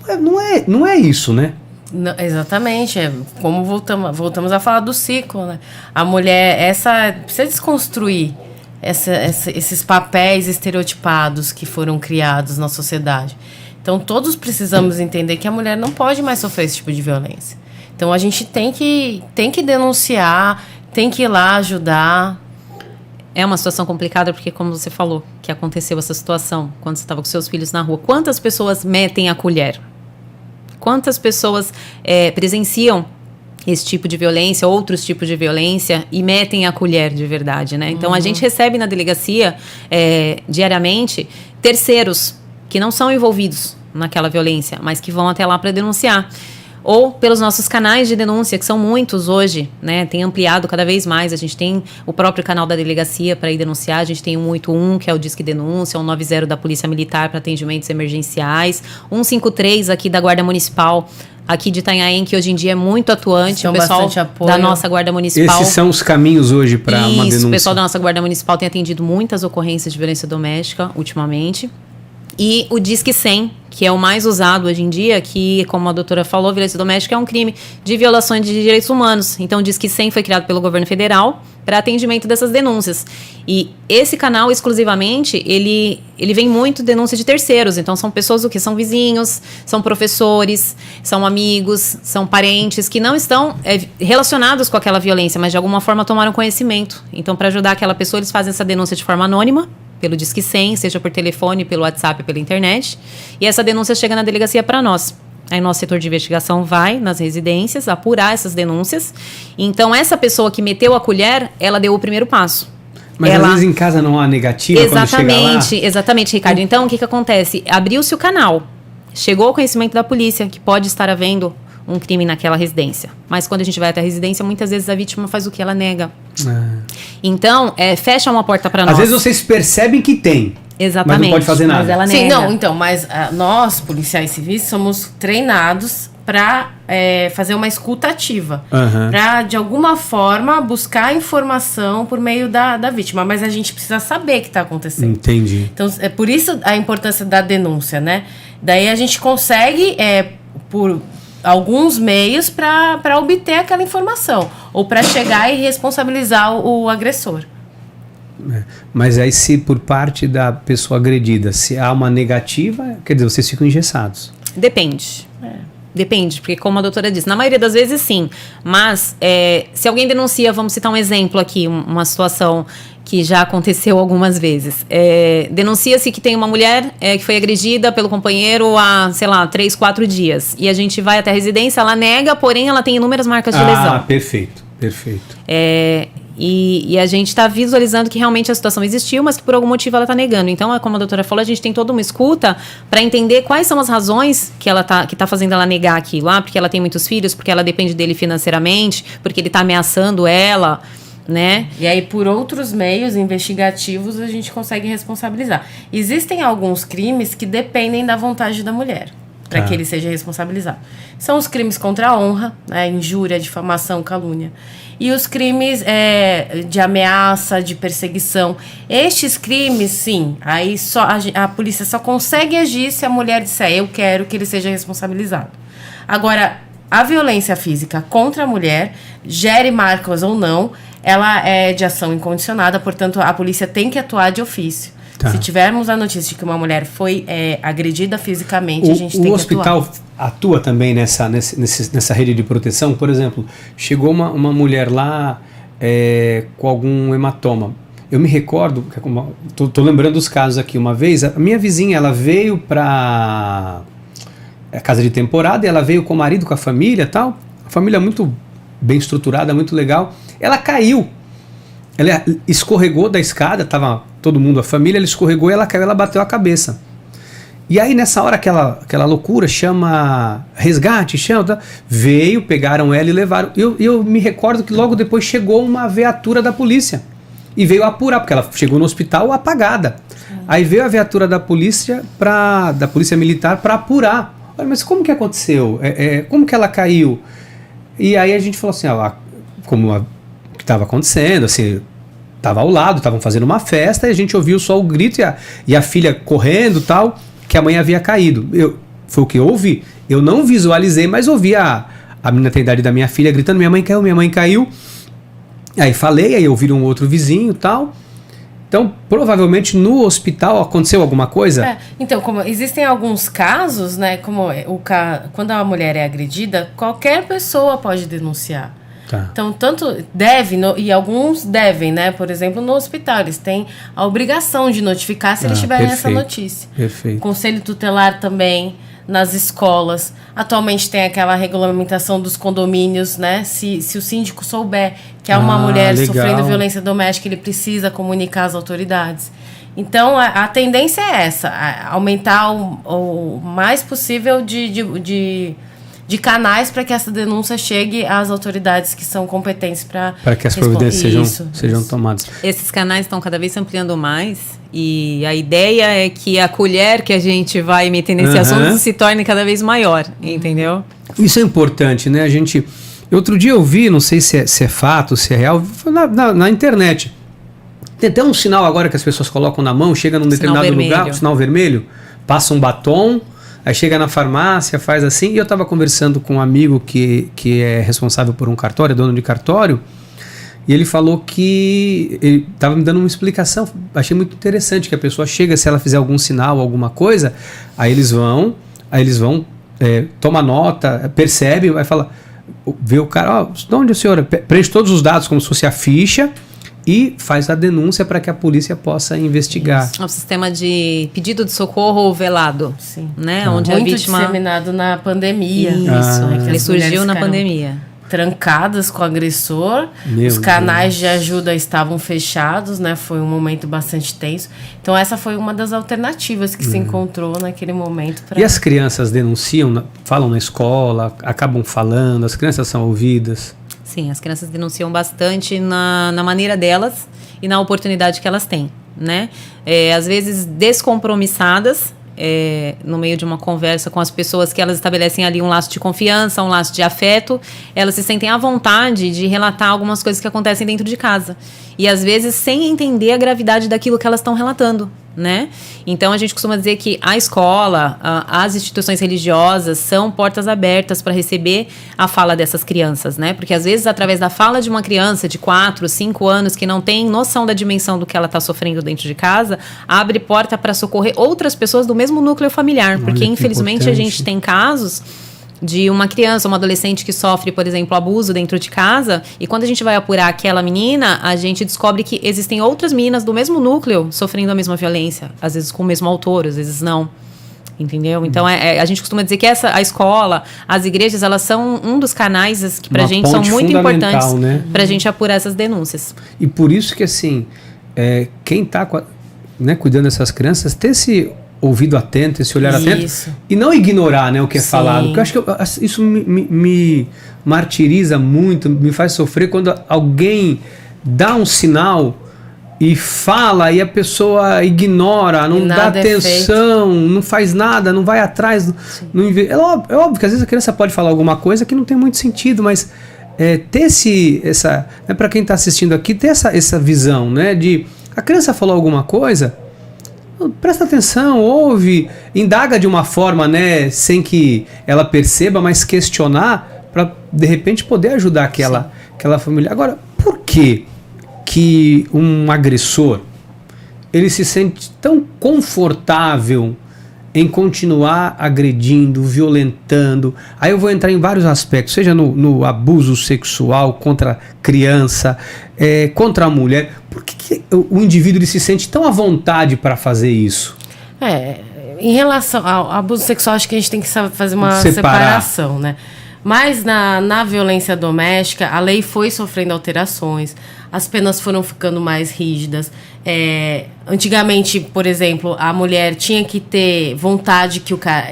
não é isso, né? Não, exatamente, como voltamos a falar do ciclo, né? A mulher, precisa desconstruir esses papéis estereotipados que foram criados na sociedade. Então, todos precisamos entender que a mulher não pode mais sofrer esse tipo de violência. Então, a gente tem que denunciar, tem que ir lá ajudar. É uma situação complicada porque, como você falou, que aconteceu essa situação quando você estava com seus filhos na rua. Quantas pessoas metem a colher? Quantas pessoas presenciam esse tipo de violência, outros tipos de violência, e metem a colher de verdade, né? Então, a gente recebe na delegacia, diariamente, terceiros que não são envolvidos naquela violência, mas que vão até lá para denunciar. Ou pelos nossos canais de denúncia, que são muitos hoje, né? Tem ampliado cada vez mais. A gente tem o próprio canal da delegacia para ir denunciar. A gente tem o 181, que é o Disque Denúncia, o 90 da Polícia Militar para atendimentos emergenciais, 153 aqui da Guarda Municipal, aqui de Itanhaém, que hoje em dia é muito atuante. O pessoal da nossa Guarda Municipal. Esses são os caminhos hoje para uma denúncia. Isso, o pessoal da nossa Guarda Municipal tem atendido muitas ocorrências de violência doméstica ultimamente. E o Disque 100, que é o mais usado hoje em dia, que, como a doutora falou, violência doméstica é um crime de violações de direitos humanos. Então, o Disque 100 foi criado pelo governo federal para atendimento dessas denúncias. E esse canal, exclusivamente, ele vem muito denúncia de terceiros. Então, são pessoas que são vizinhos, são professores, são amigos, são parentes que não estão relacionados com aquela violência, mas de alguma forma tomaram conhecimento. Então, para ajudar aquela pessoa, eles fazem essa denúncia de forma anônima, pelo Disque 100, seja por telefone, pelo WhatsApp, pela internet. E essa denúncia chega na delegacia para nós. Aí nosso setor de investigação vai nas residências apurar essas denúncias. Então, essa pessoa que meteu a colher, ela deu o primeiro passo. Mas às vezes em casa não há negativa quando chega lá? Exatamente, Ricardo. Então, o que acontece? Abriu-se o canal. Chegou ao conhecimento da polícia que pode estar havendo um crime naquela residência. Mas quando a gente vai até a residência, muitas vezes a vítima faz o que? Ela nega. Então, fecha uma porta para nós. Às vezes vocês percebem que tem. Exatamente. Mas não pode fazer nada. Mas ela nega. Sim, não, então, mas nós, policiais civis, somos treinados para fazer uma escuta ativa. Para, de alguma forma, buscar informação por meio da vítima. Mas a gente precisa saber o que está acontecendo. Entendi. Então, é por isso a importância da denúncia, né? Daí a gente consegue, por alguns meios, para obter aquela informação. Ou para chegar e responsabilizar o agressor. Mas aí, se por parte da pessoa agredida, se há uma negativa, quer dizer, vocês ficam engessados. Depende. Depende, porque como a doutora disse, na maioria das vezes sim, mas se alguém denuncia, vamos citar um exemplo aqui, uma situação que já aconteceu algumas vezes. Denuncia-se que tem uma mulher que foi agredida pelo companheiro há, 3, 4 dias, e a gente vai até a residência, ela nega, porém ela tem inúmeras marcas de lesão. Perfeito. E a gente está visualizando que realmente a situação existiu, mas que por algum motivo ela está negando. Então, como a doutora falou, a gente tem toda uma escuta para entender quais são as razões que tá fazendo ela negar aquilo. Porque ela tem muitos filhos, porque ela depende dele financeiramente, porque ele está ameaçando ela, né? E aí, por outros meios investigativos, a gente consegue responsabilizar. Existem alguns crimes que dependem da vontade da mulher para que ele seja responsabilizado. São os crimes contra a honra, injúria, difamação, calúnia. E os crimes de ameaça, de perseguição. Estes crimes, sim, aí só a polícia só consegue agir se a mulher disser, eu quero que ele seja responsabilizado. Agora, a violência física contra a mulher, gere marcas ou não, ela é de ação incondicionada, portanto, a polícia tem que atuar de ofício. Se tivermos a notícia de que uma mulher foi agredida fisicamente, a gente tem que atuar. O hospital atua também nessa rede de proteção? Por exemplo, chegou uma mulher lá com algum hematoma. Eu me recordo, tô lembrando dos casos aqui, uma vez, a minha vizinha, ela veio para a casa de temporada, e ela veio com o marido, com a família e tal, a família muito bem estruturada, muito legal. Ela caiu. Ela escorregou da escada, tava todo mundo, a família, ela escorregou e ela caiu, ela bateu a cabeça. E aí nessa hora, aquela loucura, chama resgate, veio, pegaram ela e levaram. Eu me recordo que logo depois chegou uma viatura da polícia e veio apurar, porque ela chegou no hospital apagada. Aí veio a viatura da polícia militar para apurar. Olha, mas como que aconteceu? Como que ela caiu? E aí a gente falou assim, como que estava acontecendo, assim, estava ao lado, estavam fazendo uma festa e a gente ouviu só o grito e a filha correndo e tal, que a mãe havia caído. Foi o que eu ouvi. Eu não visualizei, mas ouvi a menina tem a idade da minha filha gritando, minha mãe caiu. Aí falei, aí ouviram um outro vizinho e tal. Então, provavelmente no hospital aconteceu alguma coisa? Então, como existem alguns casos, né? Como quando a mulher é agredida, qualquer pessoa pode denunciar. Tá. Então, e alguns devem, né? Por exemplo, no hospital, eles têm a obrigação de notificar se eles tiverem essa notícia. Perfeito. Conselho tutelar também, nas escolas. Atualmente tem aquela regulamentação dos condomínios, né? Se o síndico souber que há uma mulher sofrendo violência doméstica, ele precisa comunicar às autoridades. Então, a tendência é essa, aumentar o mais possível de canais para que essa denúncia chegue às autoridades que são competentes para que as providências sejam tomadas. Esses canais estão cada vez se ampliando mais e a ideia é que a colher que a gente vai meter nesse assunto se torne cada vez maior, entendeu? Isso é importante, né? Outro dia eu vi, não sei se é fato, se é real, na internet. Tem até um sinal agora que as pessoas colocam na mão, chega num determinado lugar, um sinal vermelho, passa um batom. Aí chega na farmácia, faz assim, e eu estava conversando com um amigo que é responsável por um cartório, dono de cartório, e ele falou que ele estava me dando uma explicação, achei muito interessante, que a pessoa chega, se ela fizer algum sinal, alguma coisa, aí eles vão toma nota, percebe, vai falar, vê o cara, de onde a senhora, preenche todos os dados como se fosse a ficha, e faz a denúncia para que a polícia possa investigar. É um sistema de pedido de socorro velado. Sim. Né? Onde muito a vítima... disseminado na pandemia. Isso, ele surgiu na pandemia. Trancadas com o agressor. Os canais de ajuda estavam fechados, né? Foi um momento bastante tenso. Então essa foi uma das alternativas que se encontrou naquele momento. E as crianças denunciam, falam na escola, acabam falando, as crianças são ouvidas? Sim, as crianças denunciam bastante na maneira delas e na oportunidade que elas têm, né? Às vezes descompromissadas, no meio de uma conversa com as pessoas que elas estabelecem ali um laço de confiança, um laço de afeto, elas se sentem à vontade de relatar algumas coisas que acontecem dentro de casa. E às vezes sem entender a gravidade daquilo que elas estão relatando, né? Então a gente costuma dizer que a escola, as instituições religiosas são portas abertas para receber a fala dessas crianças, né? Porque às vezes através da fala de uma criança de 4, 5 anos que não tem noção da dimensão do que ela está sofrendo dentro de casa, abre porta para socorrer outras pessoas do mesmo núcleo familiar, porque infelizmente a gente tem casos de uma criança, uma adolescente que sofre, por exemplo, abuso dentro de casa, e quando a gente vai apurar aquela menina, a gente descobre que existem outras meninas do mesmo núcleo sofrendo a mesma violência, às vezes com o mesmo autor, às vezes não. Entendeu? Então, a gente costuma dizer que a escola, as igrejas, elas são um dos canais que pra gente são muito importantes, né? Pra gente apurar essas denúncias. E por isso que, assim, quem tá cuidando dessas crianças, ter esse ouvido atento, esse olhar atento, e não ignorar, né, o que é falado. Porque eu acho que isso me martiriza muito, me faz sofrer quando alguém dá um sinal e fala e a pessoa ignora, não dá atenção, não faz nada, não vai atrás. É óbvio que às vezes a criança pode falar alguma coisa que não tem muito sentido, mas ter para quem está assistindo aqui, ter essa visão, né, de a criança falou alguma coisa, presta atenção, ouve, indaga de uma forma, né, sem que ela perceba, mas questionar para de repente poder ajudar aquela família. Agora, por que um agressor ele se sente tão confortável em continuar agredindo, violentando? Aí eu vou entrar em vários aspectos, seja no abuso sexual contra criança, contra a mulher. Por que o indivíduo ele se sente tão à vontade para fazer isso? Em relação ao abuso sexual, acho que a gente tem que fazer uma separação, né? Mas na violência doméstica, a lei foi sofrendo alterações, as penas foram ficando mais rígidas. Antigamente, por exemplo, a mulher tinha que ter vontade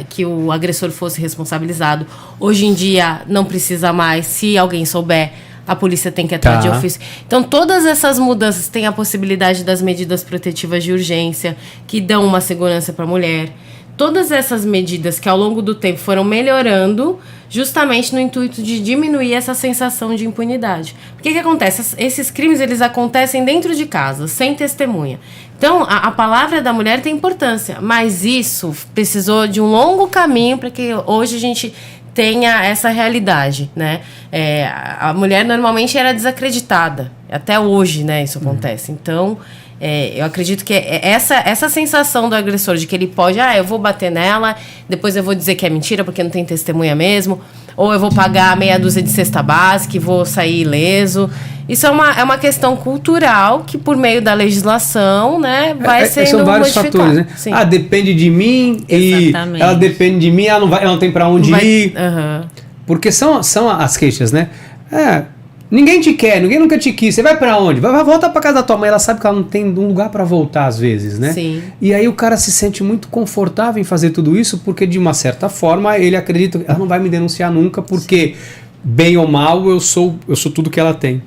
que o agressor fosse responsabilizado. Hoje em dia, não precisa mais. Se alguém souber, a polícia tem que atuar de ofício. Então, todas essas mudanças têm a possibilidade das medidas protetivas de urgência, que dão uma segurança para a mulher. todas essas medidas que ao longo do tempo foram melhorando, justamente no intuito de diminuir essa sensação de impunidade. Porque o que acontece? Esses crimes, eles acontecem dentro de casa, sem testemunha. Então, a palavra da mulher tem importância, mas isso precisou de um longo caminho para que hoje a gente tenha essa realidade, né? A mulher normalmente era desacreditada, até hoje, né, isso acontece. Então, eu acredito que essa sensação do agressor de que ele pode, eu vou bater nela, depois eu vou dizer que é mentira porque não tem testemunha mesmo, ou eu vou pagar meia dúzia de cesta básica e vou sair ileso. Isso é uma questão cultural que, por meio da legislação, né, vai sendo são vários modificada. Fatores, né? Sim. Depende de mim. Exatamente. E ela depende de mim, ela não tem pra onde ir. Uhum. Porque são as queixas, né? Ninguém te quer, ninguém nunca te quis. Você vai pra onde? Volta pra casa da tua mãe. Ela sabe que ela não tem um lugar pra voltar às vezes, né? Sim. E aí o cara se sente muito confortável em fazer tudo isso porque, de uma certa forma, ele acredita que ela não vai me denunciar nunca porque, bem ou mal, eu sou tudo que ela tem.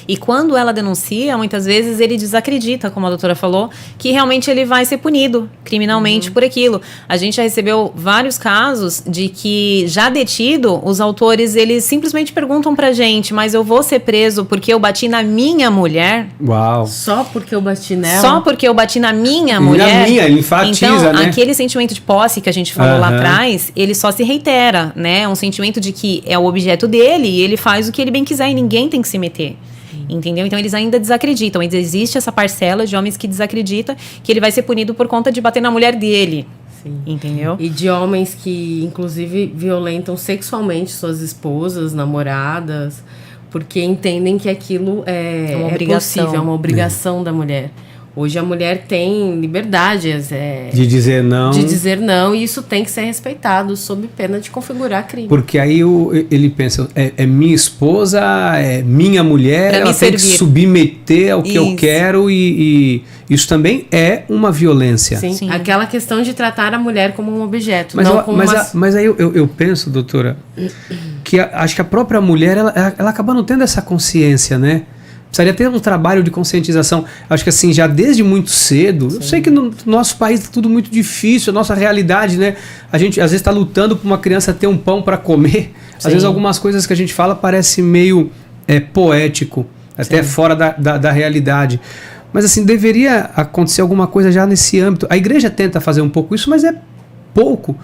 E quando ela denuncia, muitas vezes ele desacredita, como a doutora falou, que realmente ele vai ser punido criminalmente por aquilo. A gente já recebeu vários casos de que, já detido, os autores, eles simplesmente perguntam pra gente, mas eu vou ser preso porque eu bati na minha mulher? Uau! Só porque eu bati nela? Só porque eu bati na minha mulher? Ele enfatiza, então, né? Aquele sentimento de posse que a gente falou lá atrás, ele só se reitera, né? Um sentimento de que é o objeto dele e ele faz o que ele bem quiser e ninguém tem que se meter. Entendeu? Então eles ainda desacreditam. Ainda existe essa parcela de homens que desacreditam que ele vai ser punido por conta de bater na mulher dele. Sim. Entendeu? E de homens que, inclusive, violentam sexualmente suas esposas, namoradas, porque entendem que aquilo é possível, é uma obrigação da mulher. Hoje a mulher tem liberdade de dizer não. De dizer não, e isso tem que ser respeitado, sob pena de configurar crime. Porque aí ele pensa, é minha esposa, é minha mulher, ela tem que submeter ao que eu quero, e isso também é uma violência. Sim, aquela questão de tratar a mulher como um objeto, não como mas aí eu penso, doutora, que acho que a própria mulher, ela acaba não tendo essa consciência, né? Precisaria ter um trabalho de conscientização. Acho que assim, já desde muito cedo, eu sei que no nosso país está tudo muito difícil, a nossa realidade, né? A gente às vezes está lutando para uma criança ter um pão para comer. Às vezes algumas coisas que a gente fala parece meio poético, até fora da realidade. Mas assim, deveria acontecer alguma coisa já nesse âmbito. A igreja tenta fazer um pouco isso, mas é pouco.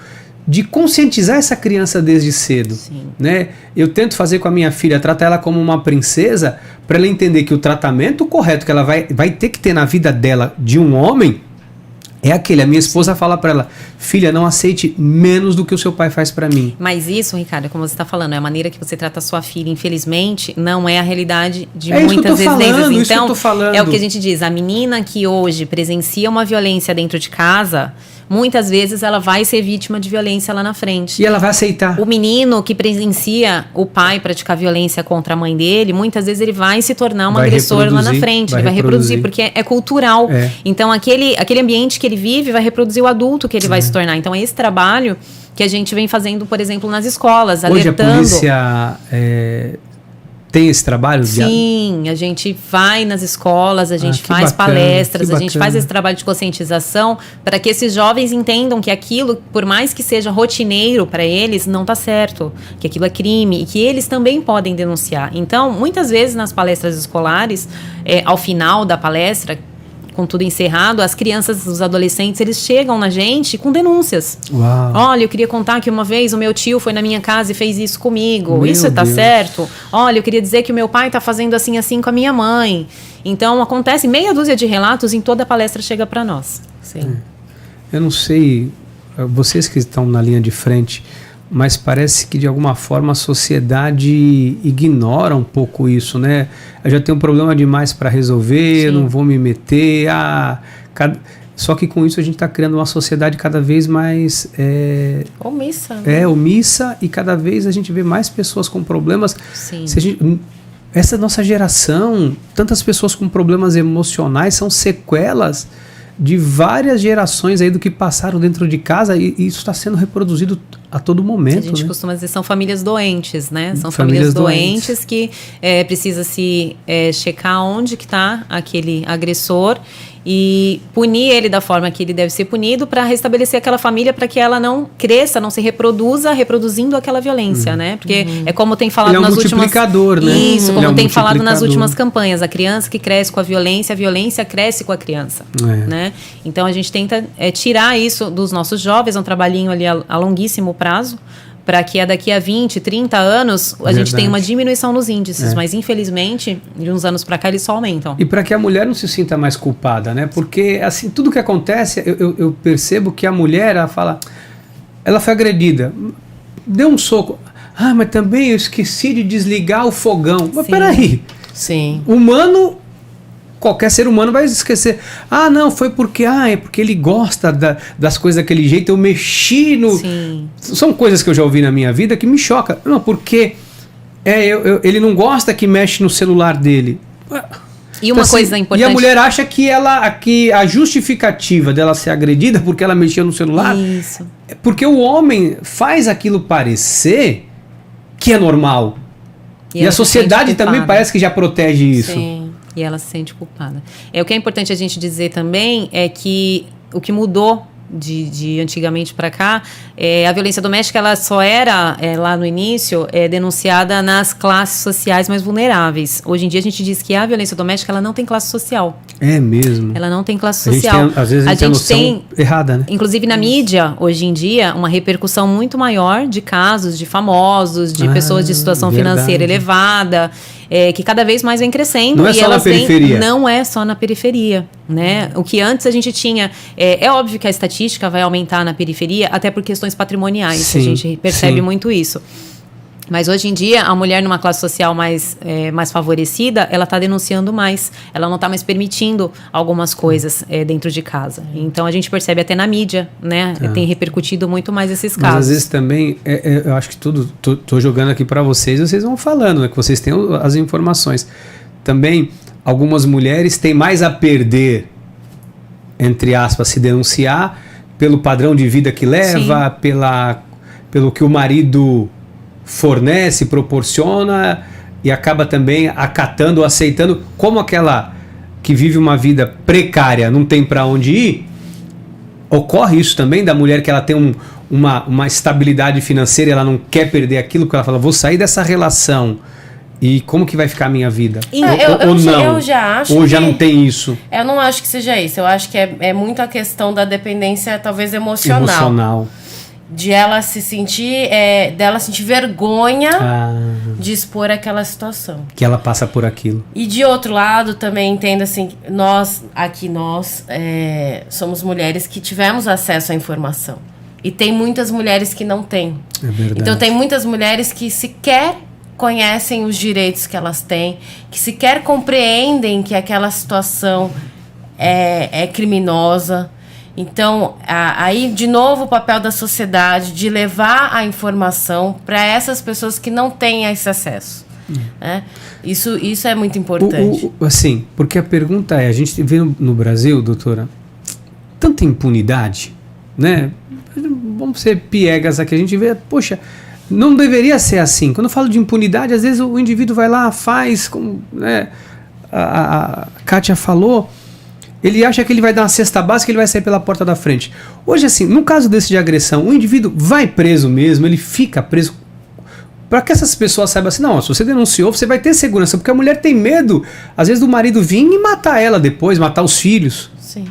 De conscientizar essa criança desde cedo, né? Eu tento fazer com a minha filha, tratar ela como uma princesa, para ela entender que o tratamento correto que ela vai ter que ter na vida dela de um homem é aquele. A minha esposa fala para ela, filha, não aceite menos do que o seu pai faz para mim. Mas isso, Ricardo, como você está falando, é a maneira que você trata a sua filha, infelizmente, não é a realidade de muitas vezes. Então, é o que a gente diz, a menina que hoje presencia uma violência dentro de casa, muitas vezes ela vai ser vítima de violência lá na frente. E ela vai aceitar. O menino que presencia o pai praticar violência contra a mãe dele, muitas vezes ele vai se tornar um agressor lá na frente. Ele vai reproduzir, porque é cultural. Então, aquele ambiente que ele vive vai reproduzir o adulto que ele vai se tornar. Então, é esse trabalho que a gente vem fazendo, por exemplo, nas escolas, alertando. Hoje a polícia tem esse trabalho? Sim, a gente vai nas escolas, a gente faz palestras, a gente faz esse trabalho de conscientização para que esses jovens entendam que aquilo, por mais que seja rotineiro para eles, não está certo, que aquilo é crime e que eles também podem denunciar. Então, muitas vezes nas palestras escolares, ao final da palestra, com tudo encerrado, as crianças, os adolescentes, eles chegam na gente com denúncias. Uau. Olha, eu queria contar que uma vez o meu tio foi na minha casa e fez isso comigo. Isso tá certo? Olha, eu queria dizer que o meu pai tá fazendo assim com a minha mãe. Então, acontece meia dúzia de relatos em toda a palestra chega para nós. Sim. Eu não sei, vocês que estão na linha de frente, mas parece que de alguma forma a sociedade ignora um pouco isso, né? Eu já tenho um problema demais para resolver, não vou me meter. Só que com isso a gente está criando uma sociedade cada vez mais omissa. Né? Omissa, e cada vez a gente vê mais pessoas com problemas. Sim. Essa nossa geração, tantas pessoas com problemas emocionais, são sequelas de várias gerações aí do que passaram dentro de casa, e isso está sendo reproduzido a todo momento. A gente costuma dizer, são famílias doentes, né? São famílias doentes que precisa se checar onde que está aquele agressor e punir ele da forma que ele deve ser punido para restabelecer aquela família, para que ela não cresça, não se reproduzindo aquela violência, né? Porque é como tem falado nas últimas... multiplicador, né? Isso, como tem falado nas últimas campanhas. A criança que cresce com a violência cresce com a criança, né? Então, a gente tenta tirar isso dos nossos jovens, é um trabalhinho ali a longuíssimo prazo, para que daqui a 20, 30 anos a gente tenha uma diminuição nos índices, mas infelizmente, de uns anos para cá, eles só aumentam. E para que a mulher não se sinta mais culpada, né? Porque, assim, tudo que acontece, eu percebo que a mulher, ela foi agredida, deu um soco, mas também eu esqueci de desligar o fogão. Mas peraí, qualquer ser humano vai esquecer. Não, foi porque é porque ele gosta das coisas daquele jeito, eu mexi no... Sim. São coisas que eu já ouvi na minha vida que me choca. Não, porque ele não gosta que mexe no celular dele. E uma coisa importante... E a mulher acha que a justificativa dela ser agredida porque ela mexeu no celular... Isso. É porque o homem faz aquilo parecer que é normal. E a sociedade também parece que já protege isso. Sim. E ela se sente culpada. O que é importante a gente dizer também é que o que mudou de antigamente para cá, a violência doméstica ela só era, lá no início, denunciada nas classes sociais mais vulneráveis. Hoje em dia a gente diz que a violência doméstica ela não tem classe social. É mesmo? Ela não tem classe social. Às vezes a gente tem a noção errada, né? Inclusive na mídia, hoje em dia, uma repercussão muito maior de casos de famosos, de pessoas de situação financeira elevada, que cada vez mais vem crescendo. Não é só na periferia. Não é só na periferia, né? O que antes a gente tinha... É óbvio que a estatística vai aumentar na periferia, até por questões patrimoniais. Sim, a gente percebe muito isso. Mas hoje em dia, a mulher numa classe social mais favorecida, ela está denunciando mais. Ela não está mais permitindo algumas coisas dentro de casa. Então, a gente percebe até na mídia, né? Tem repercutido muito mais esses casos. Mas, às vezes, também, eu acho que tudo... Estou jogando aqui para vocês vão falando, né? Que vocês têm as informações. Também, algumas mulheres têm mais a perder, entre aspas, se denunciar, pelo padrão de vida que leva, pelo que o marido... fornece, proporciona e acaba também acatando, aceitando, como aquela que vive uma vida precária, não tem para onde ir. Ocorre isso também da mulher que ela tem uma estabilidade financeira, ela não quer perder aquilo, porque ela fala, vou sair dessa relação e como que vai ficar a minha vida? Ou não? Eu já acho ou já não tem isso? Eu não acho que seja isso, eu acho que é muito a questão da dependência talvez emocional. De ela se sentir, dela sentir vergonha de expor aquela situação. Que ela passa por aquilo. E de outro lado, também entendo assim, nós somos mulheres que tivemos acesso à informação. E tem muitas mulheres que não têm. É verdade. Então tem muitas mulheres que sequer conhecem os direitos que elas têm, que sequer compreendem que aquela situação é criminosa. Então, aí, de novo, o papel da sociedade de levar a informação para essas pessoas que não têm esse acesso. Né? Isso é muito importante. Assim, porque a pergunta a gente vê no Brasil, doutora, tanta impunidade, né? Vamos ser piegas aqui, a gente vê, poxa, não deveria ser assim. Quando eu falo de impunidade, às vezes o indivíduo vai lá, faz, como, né, a Kátia falou, ele acha que ele vai dar uma cesta básica e ele vai sair pela porta da frente. Hoje, assim, no caso desse de agressão, o indivíduo vai preso mesmo, ele fica preso, para que essas pessoas saibam assim, não, se você denunciou, você vai ter segurança, porque a mulher tem medo, às vezes, do marido vir e matar ela depois, matar os filhos. Sim.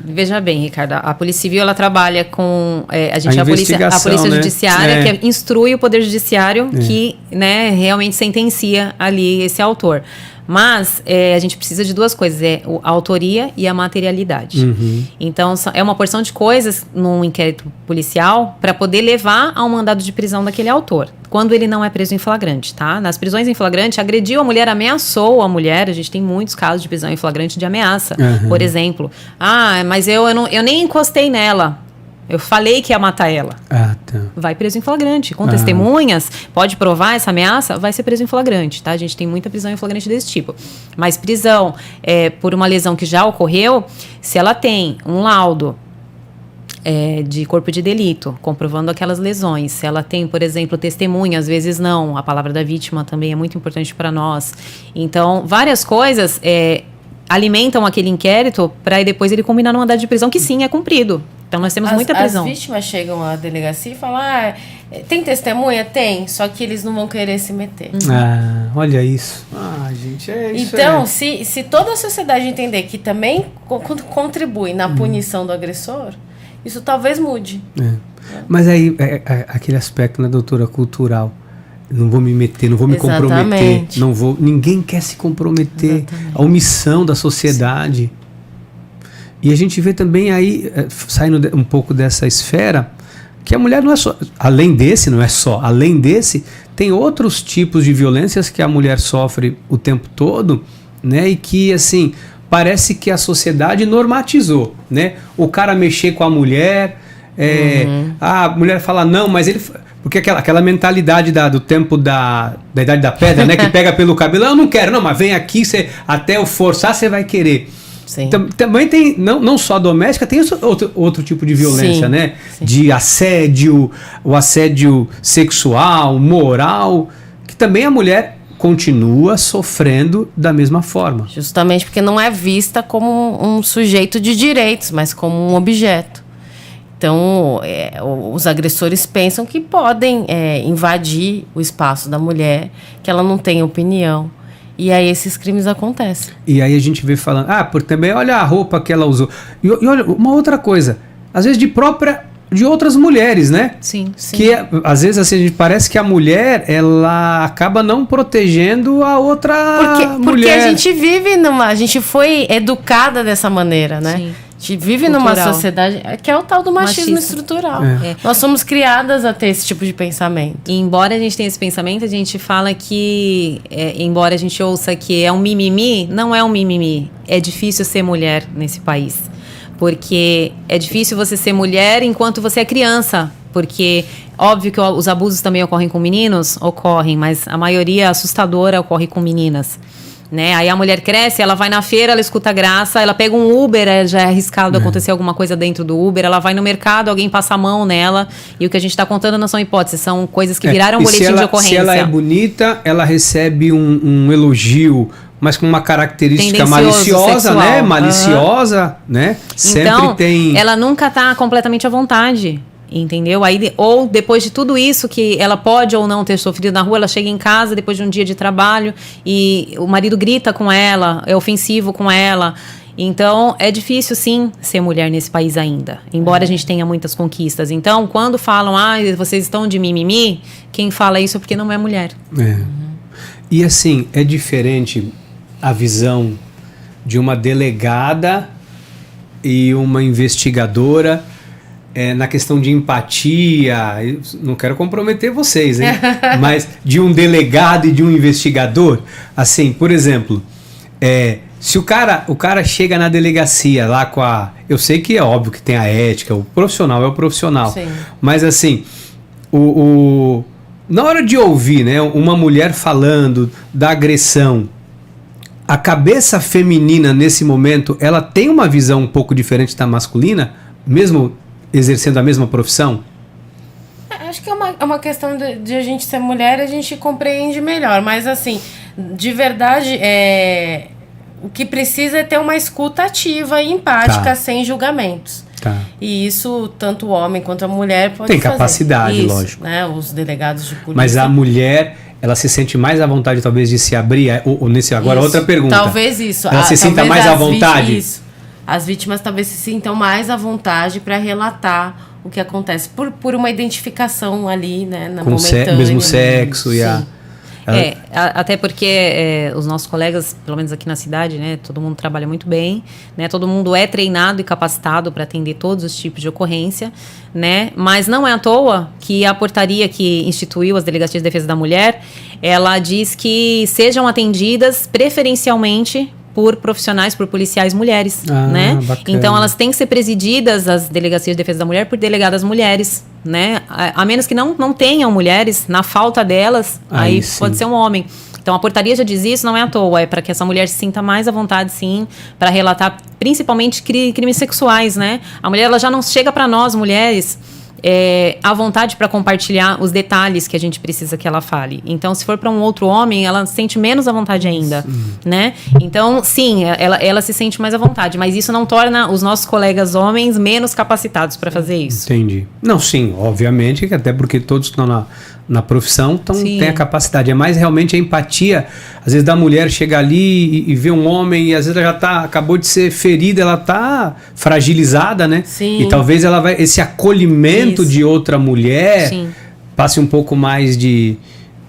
Veja bem, Ricardo, a Polícia Civil ela trabalha com a Polícia né? Judiciária, que instrui o Poder Judiciário que, né, realmente sentencia ali esse autor. Mas a gente precisa de duas coisas, a autoria e a materialidade. Uhum. Então, é uma porção de coisas num inquérito policial para poder levar ao mandado de prisão daquele autor, quando ele não é preso em flagrante, tá? Nas prisões em flagrante, agrediu a mulher, ameaçou a mulher, a gente tem muitos casos de prisão em flagrante de ameaça. Uhum. Por exemplo, mas eu nem encostei nela. Eu falei que ia matar ela. Tá. Vai preso em flagrante. Com testemunhas, pode provar essa ameaça, vai ser preso em flagrante, tá? A gente tem muita prisão em flagrante desse tipo. Mas prisão por uma lesão que já ocorreu, se ela tem um laudo de corpo de delito, comprovando aquelas lesões, se ela tem, por exemplo, testemunha, às vezes não, a palavra da vítima também é muito importante para nós. Então, várias coisas... alimentam aquele inquérito para depois ele combinar num mandado de prisão que sim é cumprido. Então nós temos muita prisão. As vítimas chegam à delegacia e falam, tem testemunha? Tem, só que eles não vão querer se meter. Olha isso. Gente, isso. Então, se toda a sociedade entender que também contribui na punição do agressor, isso talvez mude. Mas aí, aquele aspecto, né, doutora, cultural. Não vou me meter, não vou me comprometer. Ninguém quer se comprometer. Exatamente. A omissão da sociedade. Sim. E a gente vê também aí, saindo um pouco dessa esfera, que a mulher não é só... Além desse, tem outros tipos de violências que a mulher sofre o tempo todo, né? E que, assim, parece que a sociedade normatizou, né? O cara mexer com a mulher, a mulher fala não, mas ele... Porque aquela mentalidade do tempo da Idade da Pedra, né? Que pega pelo cabelo, eu não quero, não, mas vem aqui, até eu forçar, você vai querer. Sim. Também tem, não só doméstica, tem outro tipo de violência, sim, né? Sim. De assédio, o assédio sexual, moral, que também a mulher continua sofrendo da mesma forma. Justamente porque não é vista como um sujeito de direitos, mas como um objeto. Então, os agressores pensam que podem invadir o espaço da mulher, que ela não tem opinião. E aí esses crimes acontecem. E aí a gente vê falando, por também olha a roupa que ela usou. E olha, uma outra coisa, às vezes de outras mulheres, né? Sim. Que às vezes assim, parece que a mulher, ela acaba não protegendo a outra mulher. Porque a gente foi educada dessa maneira, né? Sim. A gente vive numa sociedade que é o tal do machismo estrutural. Nós somos criadas a ter esse tipo de pensamento. E embora a gente tenha esse pensamento, a gente fala que, embora a gente ouça que é um mimimi, não é um mimimi. É difícil ser mulher nesse país. Porque é difícil você ser mulher enquanto você é criança. Porque, óbvio que os abusos também ocorrem com meninos, mas a maioria assustadora ocorre com meninas. Né? Aí a mulher cresce, ela vai na feira, ela escuta graça, ela pega um Uber, já é arriscado acontecer alguma coisa dentro do Uber, ela vai no mercado, alguém passa a mão nela, e o que a gente está contando não são hipóteses, são coisas que viraram boletim de ocorrência. Se ela é bonita, ela recebe um elogio, mas com uma característica maliciosa, sexual, né? Maliciosa, né? Então, ela nunca está completamente à vontade. Entendeu? Aí, ou depois de tudo isso que ela pode ou não ter sofrido na rua, ela chega em casa depois de um dia de trabalho e o marido grita com ela, é ofensivo com ela. Então, é difícil, sim, ser mulher nesse país ainda, embora a gente tenha muitas conquistas. Então, quando falam, vocês estão de mimimi, quem fala isso é porque não é mulher. E assim, é diferente a visão de uma delegada e uma investigadora na questão de empatia. Eu não quero comprometer vocês, hein? Mas de um delegado e de um investigador, assim, por exemplo, se o cara chega na delegacia lá com eu sei que é óbvio que tem a ética, o profissional é o profissional. Sim. Mas assim, na hora de ouvir, né, uma mulher falando da agressão, a cabeça feminina nesse momento, ela tem uma visão um pouco diferente da masculina, mesmo exercendo a mesma profissão? Acho que é uma questão de a gente ser mulher, a gente compreende melhor. Mas, assim, de verdade, o que precisa é ter uma escuta ativa e empática, sem julgamentos. E isso, tanto o homem quanto a mulher pode fazer. Tem capacidade, lógico. Né? Os delegados de polícia. Mas a mulher, ela se sente mais à vontade, talvez, de se abrir? Agora, outra pergunta. Talvez isso. Ela se sinta mais à vontade? Isso. As vítimas talvez se sintam mais à vontade para relatar o que acontece por uma identificação ali, né, na momentânea. Com o mesmo sexo e até porque os nossos colegas, pelo menos aqui na cidade, né, todo mundo trabalha muito bem, né, todo mundo é treinado e capacitado para atender todos os tipos de ocorrência, né, mas não é à toa que a portaria que instituiu as Delegacias de Defesa da Mulher, ela diz que sejam atendidas preferencialmente por profissionais, por policiais mulheres, né? Bacana. Então, elas têm que ser presididas, as Delegacias de Defesa da Mulher, por delegadas mulheres, né? A menos que não tenham mulheres, na falta delas, aí pode ser um homem. Então, a portaria já diz isso, não é à toa, é para que essa mulher se sinta mais à vontade, sim, para relatar, principalmente, crimes sexuais, né? A mulher, ela já não chega para nós, mulheres, à vontade para compartilhar os detalhes que a gente precisa que ela fale. Então, se for para um outro homem, ela sente menos à vontade ainda, né? Então, sim, ela se sente mais à vontade, mas isso não torna os nossos colegas homens menos capacitados para fazer isso. Entendi. Não, sim, obviamente, até porque todos estão na profissão, então tem a capacidade. É mais realmente a empatia, às vezes da mulher chegar ali e ver um homem e às vezes ela já acabou de ser ferida, ela tá fragilizada, né? Sim. E talvez ela vai, esse acolhimento de outra mulher passe um pouco mais de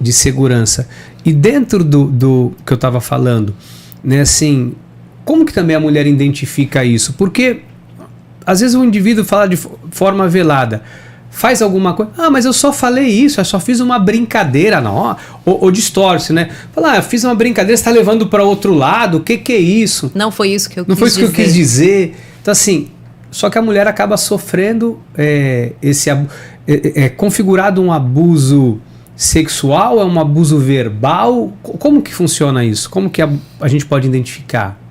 segurança. E dentro do que eu estava falando, né, assim, como que também a mulher identifica isso? Porque às vezes o indivíduo fala de forma velada, faz alguma coisa, mas eu só falei isso, eu só fiz uma brincadeira, não, ou distorce, né? Fala, eu fiz uma brincadeira, você está levando para outro lado, o que é isso? Não foi isso que eu quis dizer. Não foi isso que eu quis dizer. Então assim, só que a mulher acaba sofrendo é configurado um abuso sexual, é um abuso verbal? Como que funciona isso? Como que a gente pode identificar?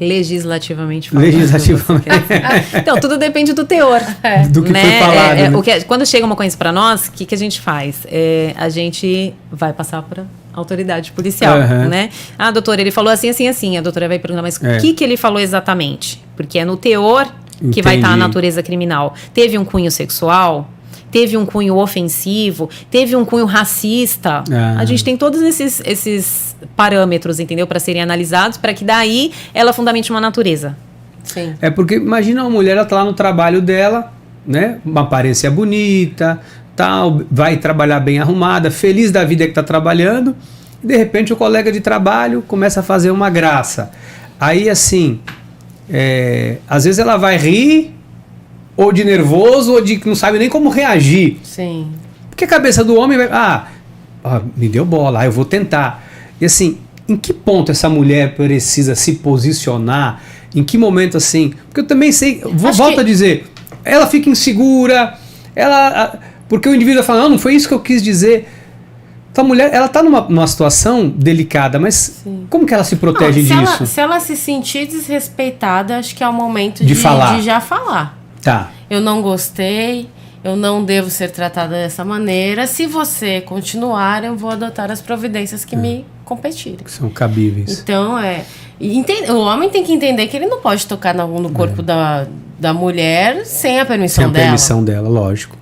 Legislativamente falando. Então, tudo depende do teor. Do que foi falado. Né? Quando chega uma coisa para nós, o que a gente faz? A gente vai passar para autoridade policial, né? Doutora, ele falou assim, assim, assim. A doutora vai perguntar, mas o que ele falou exatamente? Porque é no teor que vai estar a natureza criminal. Teve um cunho sexual? Teve um cunho ofensivo, teve um cunho racista. A gente tem todos esses parâmetros, entendeu? Para serem analisados, para que daí ela fundamente uma natureza. Sim. É porque imagina uma mulher, ela tá lá no trabalho dela, né? Uma aparência bonita, tal, vai trabalhar bem arrumada, feliz da vida que tá trabalhando, e de repente o colega de trabalho começa a fazer uma graça. Aí assim, às vezes ela vai rir, ou de nervoso, ou de que não sabe nem como reagir. Sim. Porque a cabeça do homem vai... me deu bola, eu vou tentar. E assim, em que ponto essa mulher precisa se posicionar? Em que momento assim? Porque eu também sei... Volto a dizer, ela fica insegura, porque o indivíduo fala, não foi isso que eu quis dizer. Então a mulher, ela está numa situação delicada, mas como que ela se protege disso? Se ela se sentir desrespeitada, acho que é o momento de já falar. Tá. Eu não gostei, eu não devo ser tratada dessa maneira. Se você continuar, eu vou adotar as providências que me competirem. Que são cabíveis. Então, o homem tem que entender que ele não pode tocar no corpo da mulher sem a permissão dela. Sem a permissão dela, lógico.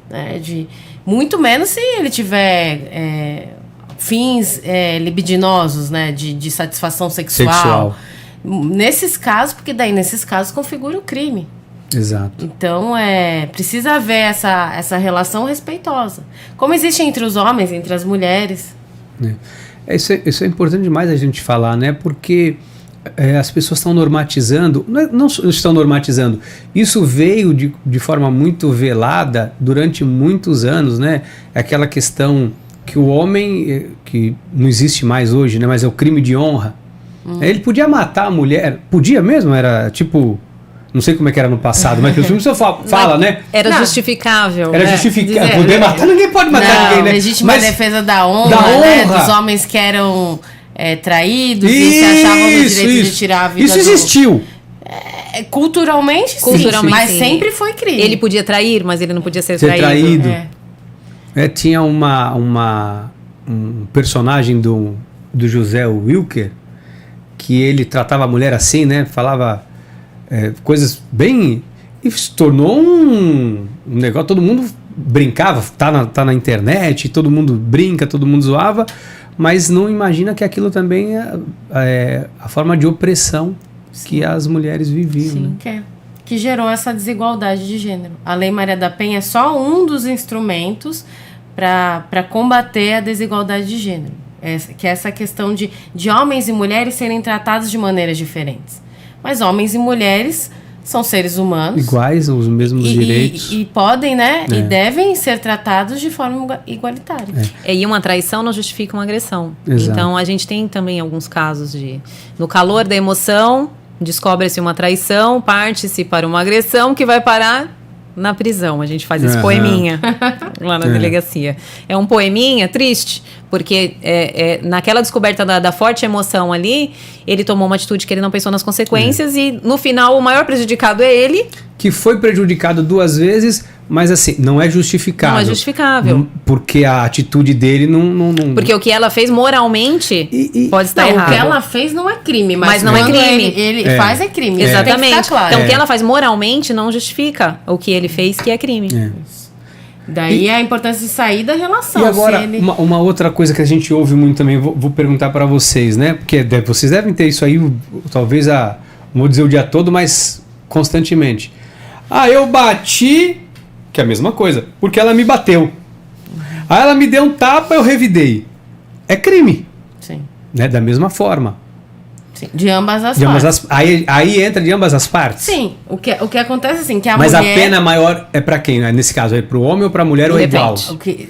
Muito menos se ele tiver fins libidinosos, né? De satisfação sexual. Nesses casos, porque daí nesses casos configura o crime. Exato. Então, precisa haver essa relação respeitosa. Como existe entre os homens, entre as mulheres. Isso é importante demais a gente falar, né? Porque as pessoas estão normatizando, não estão normatizando, isso veio de forma muito velada durante muitos anos, né? Aquela questão que o homem, que não existe mais hoje, né? Mas é o crime de honra. Ele podia matar a mulher, podia mesmo, era tipo... Não sei como é que era no passado, mas o filme só fala, né? Era justificável. Era justificável. Poder matar, ninguém pode matar ninguém, né? Legítima defesa da honra, né? Dos homens que eram traídos e se achavam no direito de tirar a vida. Isso existiu. Culturalmente, sim. Mas sempre foi crime. Ele podia trair, mas ele não podia ser traído. Tinha um personagem do José Wilker que ele tratava a mulher assim, né? Falava... coisas bem... E se tornou um negócio, todo mundo brincava, tá na internet, todo mundo brinca, todo mundo zoava, mas não imagina que aquilo também é a forma de opressão que as mulheres viviam. Sim, né? Que gerou essa desigualdade de gênero. A Lei Maria da Penha é só um dos instrumentos para combater a desigualdade de gênero. Que é essa questão de homens e mulheres serem tratados de maneiras diferentes. Mas homens e mulheres são seres humanos. Iguais, os mesmos direitos. E podem, né? E devem ser tratados de forma igualitária. E uma traição não justifica uma agressão. Exato. Então, a gente tem também alguns casos no calor da emoção, descobre-se uma traição, parte-se para uma agressão que vai parar na prisão. A gente faz esse poeminha lá na delegacia. É um poeminha triste, porque naquela descoberta da forte emoção ali, ele tomou uma atitude que ele não pensou nas consequências e, no final, o maior prejudicado é ele. Que foi prejudicado 2 vezes, mas assim, não é justificável. Não é justificável. Porque a atitude dele não... Porque o que ela fez moralmente pode estar errado. O que ela fez não é crime, mas não é crime. Ele faz é crime. Exatamente. Claro. Então, o que ela faz moralmente não justifica o que ele fez, que é crime. Daí a importância de sair da relação. E agora, uma outra coisa que a gente ouve muito também, vou perguntar para vocês, né? Porque vocês devem ter isso aí, talvez, não vou dizer o dia todo, mas constantemente. Eu bati, que é a mesma coisa, porque ela me bateu. Ela me deu um tapa, eu revidei. É crime. Sim. Né? Da mesma forma. Sim. De ambas as partes. Aí entra de ambas as partes? Sim. O que acontece assim, que a Mas mulher... a pena maior é para quem? Né? Nesse caso, é para o homem ou para a mulher ou é igual?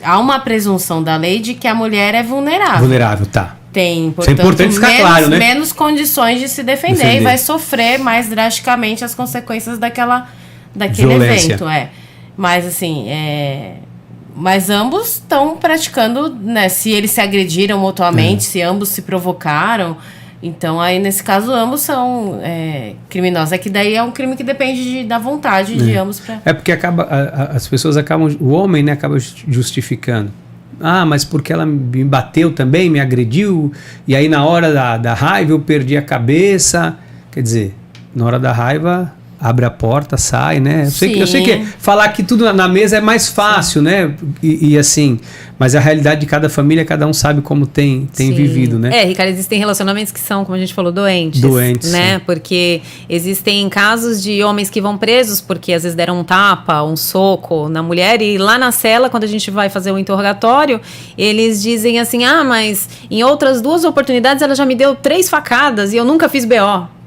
Há uma presunção da lei de que a mulher é vulnerável. Vulnerável, tá. Tem, portanto, isso é importante ficar claro, né? Menos condições de se defender e vai sofrer mais drasticamente as consequências daquele violência. evento. Mas assim, mas ambos estão praticando, né? Se eles se agrediram mutuamente, se ambos se provocaram, então aí nesse caso ambos são criminosos. É que daí é um crime que depende da vontade de ambos. Porque as pessoas acabam, o homem, né, acaba justificando. Mas porque ela me bateu também, me agrediu, e aí na hora da raiva eu perdi a cabeça. Quer dizer, na hora da raiva abre a porta, sai, né? Eu sei que falar que tudo na mesa é mais fácil, né? E assim, mas a realidade de cada família, cada um sabe como tem vivido, né? Ricardo, existem relacionamentos que são, como a gente falou, doentes, né? Sim. Porque existem casos de homens que vão presos porque às vezes deram um tapa, um soco na mulher, e lá na cela, quando a gente vai fazer o interrogatório, eles dizem assim, mas em outras 2 oportunidades ela já me deu 3 facadas e eu nunca fiz BO.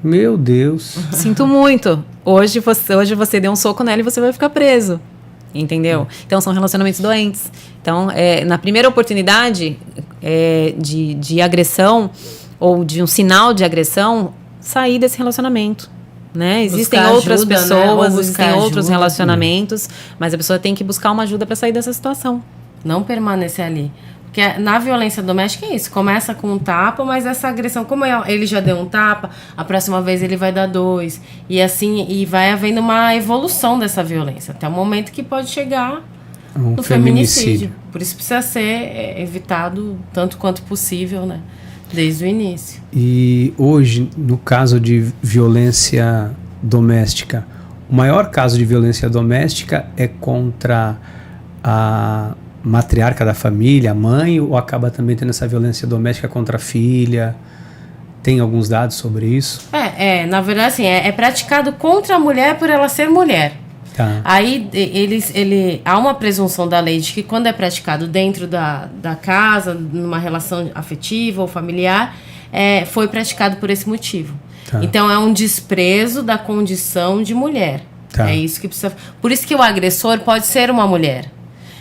Meu Deus. Sinto muito. Hoje você deu um soco nela e você vai ficar preso. Entendeu? Então, são relacionamentos doentes. Então, na primeira oportunidade de agressão ou de um sinal de agressão, sair desse relacionamento. Né? Existem outras pessoas, existem outros relacionamentos, mas a pessoa tem que buscar uma ajuda para sair dessa situação. Não permanecer ali. Porque na violência doméstica é isso, começa com um tapa, mas essa agressão, como ele já deu um tapa, a próxima vez ele vai dar 2, e assim, e vai havendo uma evolução dessa violência, até o momento que pode chegar no feminicídio. Por isso precisa ser evitado tanto quanto possível, né? Desde o início. E hoje, no caso de violência doméstica, o maior caso de violência doméstica é contra a matriarca da família, a mãe, ou acaba também tendo essa violência doméstica contra a filha? Tem alguns dados sobre isso? Na verdade, assim, é praticado contra a mulher por ela ser mulher. Tá. Aí há uma presunção da lei de que quando é praticado dentro da casa, numa relação afetiva ou familiar, foi praticado por esse motivo. Tá. Então é um desprezo da condição de mulher. Tá. É isso que precisa. Por isso que o agressor pode ser uma mulher.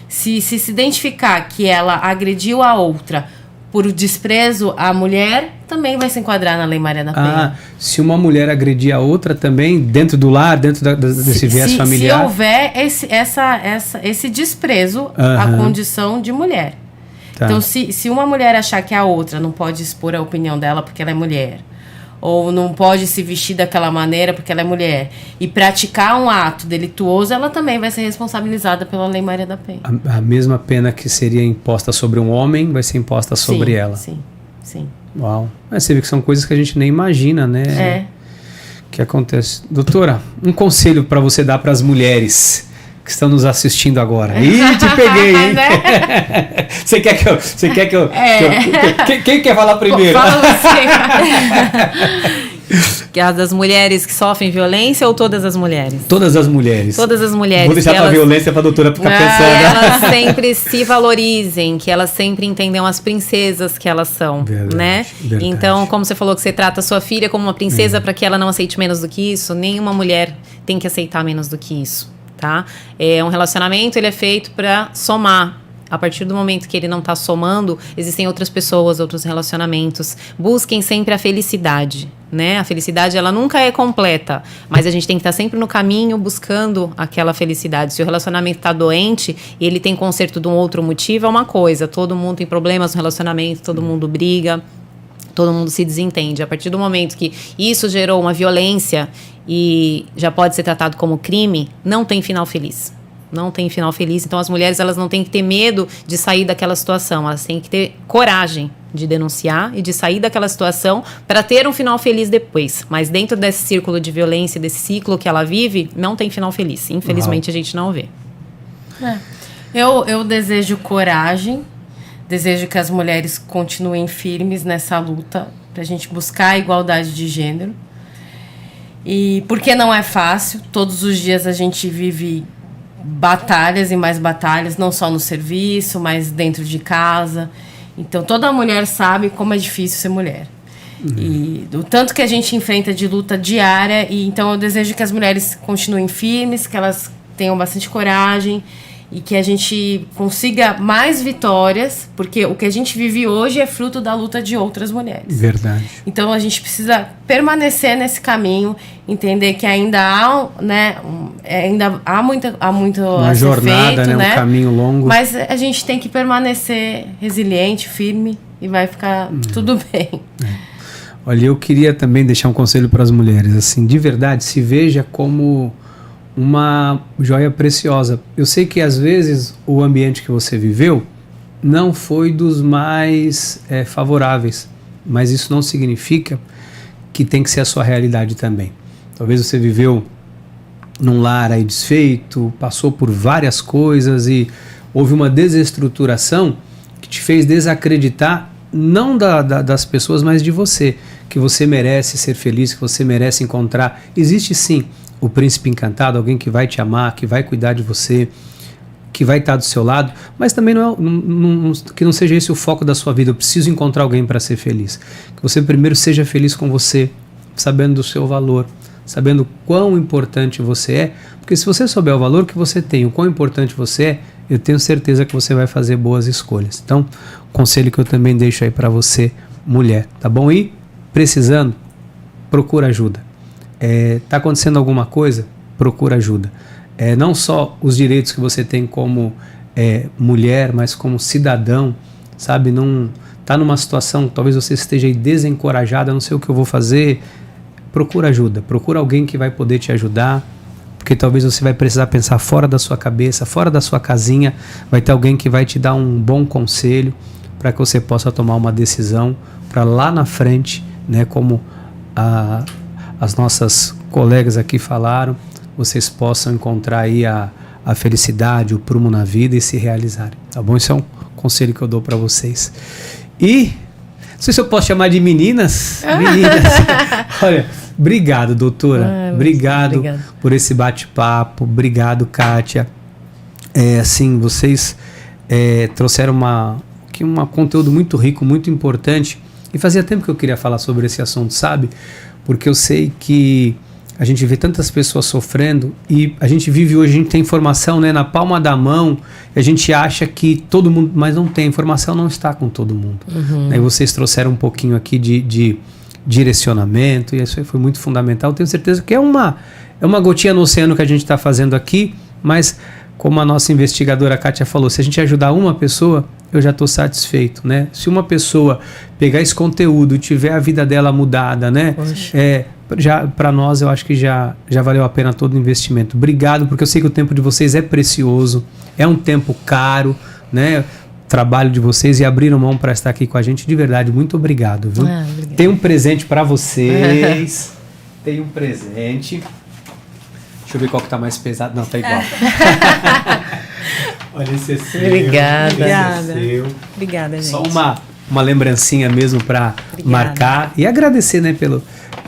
Se identificar que ela agrediu a outra por desprezo à mulher, também vai se enquadrar na Lei Maria da Penha. Se uma mulher agredir a outra também, dentro do lar, dentro desse viés familiar... Se houver esse desprezo à condição de mulher. Tá. Então, se uma mulher achar que a outra não pode expor a opinião dela porque ela é mulher, ou não pode se vestir daquela maneira porque ela é mulher, e praticar um ato delituoso, ela também vai ser responsabilizada pela Lei Maria da Penha. A mesma pena que seria imposta sobre um homem vai ser imposta sobre ela. Sim. Uau. Você vê que são coisas que a gente nem imagina, né? Que acontece. Doutora, um conselho para você dar para as mulheres que estão nos assistindo agora. Ih, te peguei, hein? Né? Você quer que eu... Quem quer falar primeiro? Fala você. Que as das mulheres que sofrem violência ou todas as mulheres? Todas as mulheres. Todas as mulheres. Vou deixar pra violência pra doutora ficar pensando. Que elas sempre se valorizem, que elas sempre entendam as princesas que elas são, né? Verdade. Então, como você falou que você trata a sua filha como uma princesa para que ela não aceite menos do que isso, nenhuma mulher tem que aceitar menos do que isso, tá? Um relacionamento, ele é feito para somar. A partir do momento que ele não está somando, existem outras pessoas, outros relacionamentos. Busquem sempre a felicidade. né? A felicidade, ela nunca é completa, mas a gente tem que estar sempre no caminho buscando aquela felicidade. Se o relacionamento está doente e ele tem conserto de um outro motivo, é uma coisa. Todo mundo tem problemas no relacionamento, todo mundo briga, todo mundo se desentende. A partir do momento que isso gerou uma violência e já pode ser tratado como crime, não tem final feliz. Não tem final feliz. Então, as mulheres, elas não têm que ter medo de sair daquela situação. Elas têm que ter coragem de denunciar e de sair daquela situação para ter um final feliz depois. Mas dentro desse círculo de violência, desse ciclo que ela vive, não tem final feliz. Infelizmente, a gente não vê. Eu desejo coragem, desejo que as mulheres continuem firmes nessa luta para a gente buscar a igualdade de gênero. E porque não é fácil, todos os dias a gente vive batalhas e mais batalhas, não só no serviço, mas dentro de casa. Então, toda mulher sabe como é difícil ser mulher. E o tanto que a gente enfrenta de luta diária. E então, eu desejo que as mulheres continuem firmes, que elas tenham bastante coragem e que a gente consiga mais vitórias, porque o que a gente vive hoje é fruto da luta de outras mulheres. Verdade. Então, a gente precisa permanecer nesse caminho, entender que ainda há, né, ainda há muito uma jornada, feito, né, um caminho longo. Mas a gente tem que permanecer resiliente, firme, e vai ficar tudo bem. Olha, eu queria também deixar um conselho para as mulheres, assim, de verdade, se veja como uma joia preciosa. Eu sei que às vezes o ambiente que você viveu não foi dos mais favoráveis, mas isso não significa que tem que ser a sua realidade também. Talvez você viveu num lar aí desfeito, passou por várias coisas e houve uma desestruturação que te fez desacreditar não das pessoas, mas de você, que você merece ser feliz, que você merece encontrar. Existe sim o príncipe encantado, alguém que vai te amar, que vai cuidar de você, que vai estar do seu lado, mas também que não seja esse o foco da sua vida. Eu preciso encontrar alguém para ser feliz. Que você primeiro seja feliz com você, sabendo do seu valor, sabendo quão importante você é, porque se você souber o valor que você tem, o quão importante você é, eu tenho certeza que você vai fazer boas escolhas. Então, conselho que eu também deixo aí para você, mulher, tá bom? E precisando, procura ajuda. Tá acontecendo alguma coisa? Procura ajuda. Não só os direitos que você tem como mulher, mas como cidadão, sabe? Não tá numa situação, talvez você esteja aí desencorajada, não sei o que eu vou fazer. Procura ajuda, procura alguém que vai poder te ajudar, porque talvez você vai precisar pensar fora da sua cabeça, fora da sua casinha. Vai ter alguém que vai te dar um bom conselho para que você possa tomar uma decisão para lá na frente, né, como as nossas colegas aqui falaram, vocês possam encontrar aí a felicidade, o prumo na vida e se realizarem, tá bom? Isso é um conselho que eu dou para vocês. E não sei se eu posso chamar de meninas. Meninas. Olha, obrigado, doutora. Obrigado por esse bate-papo. Obrigado, Kátia. Assim, vocês trouxeram um conteúdo muito rico, muito importante. E fazia tempo que eu queria falar sobre esse assunto, sabe? Porque eu sei que a gente vê tantas pessoas sofrendo e a gente vive hoje, a gente tem informação, né, na palma da mão, e a gente acha que todo mundo, mas não tem, a informação não está com todo mundo. Aí vocês trouxeram um pouquinho aqui de direcionamento, e isso foi muito fundamental. Tenho certeza que é uma gotinha no oceano que a gente está fazendo aqui, mas como a nossa investigadora Kátia falou, se a gente ajudar uma pessoa, eu já estou satisfeito, né? Se uma pessoa pegar esse conteúdo e tiver a vida dela mudada, né? Já para nós eu acho que já valeu a pena todo o investimento. Obrigado, porque eu sei que o tempo de vocês é precioso, é um tempo caro, né? Trabalho de vocês, e abriram mão para estar aqui com a gente, de verdade, muito obrigado, viu? Tem um presente para vocês. Tem um presente. Deixa eu ver qual que tá mais pesado. Não, tá igual. Olha, esse é seu. Obrigada. Obrigada, gente. Só uma lembrancinha mesmo para marcar e agradecer, né,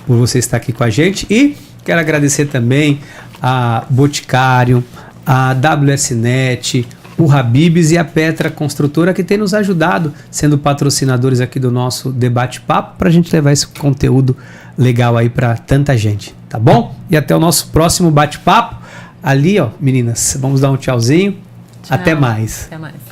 por você estar aqui com a gente. E quero agradecer também a Boticário, a WSNet, o Habib's e a Petra Construtora, que tem nos ajudado, sendo patrocinadores aqui do nosso debate-papo, para a gente levar esse conteúdo legal aí para tanta gente, tá bom? E até o nosso próximo bate-papo. Ali, ó, meninas, vamos dar um tchauzinho. Tchau. Até mais. Até mais.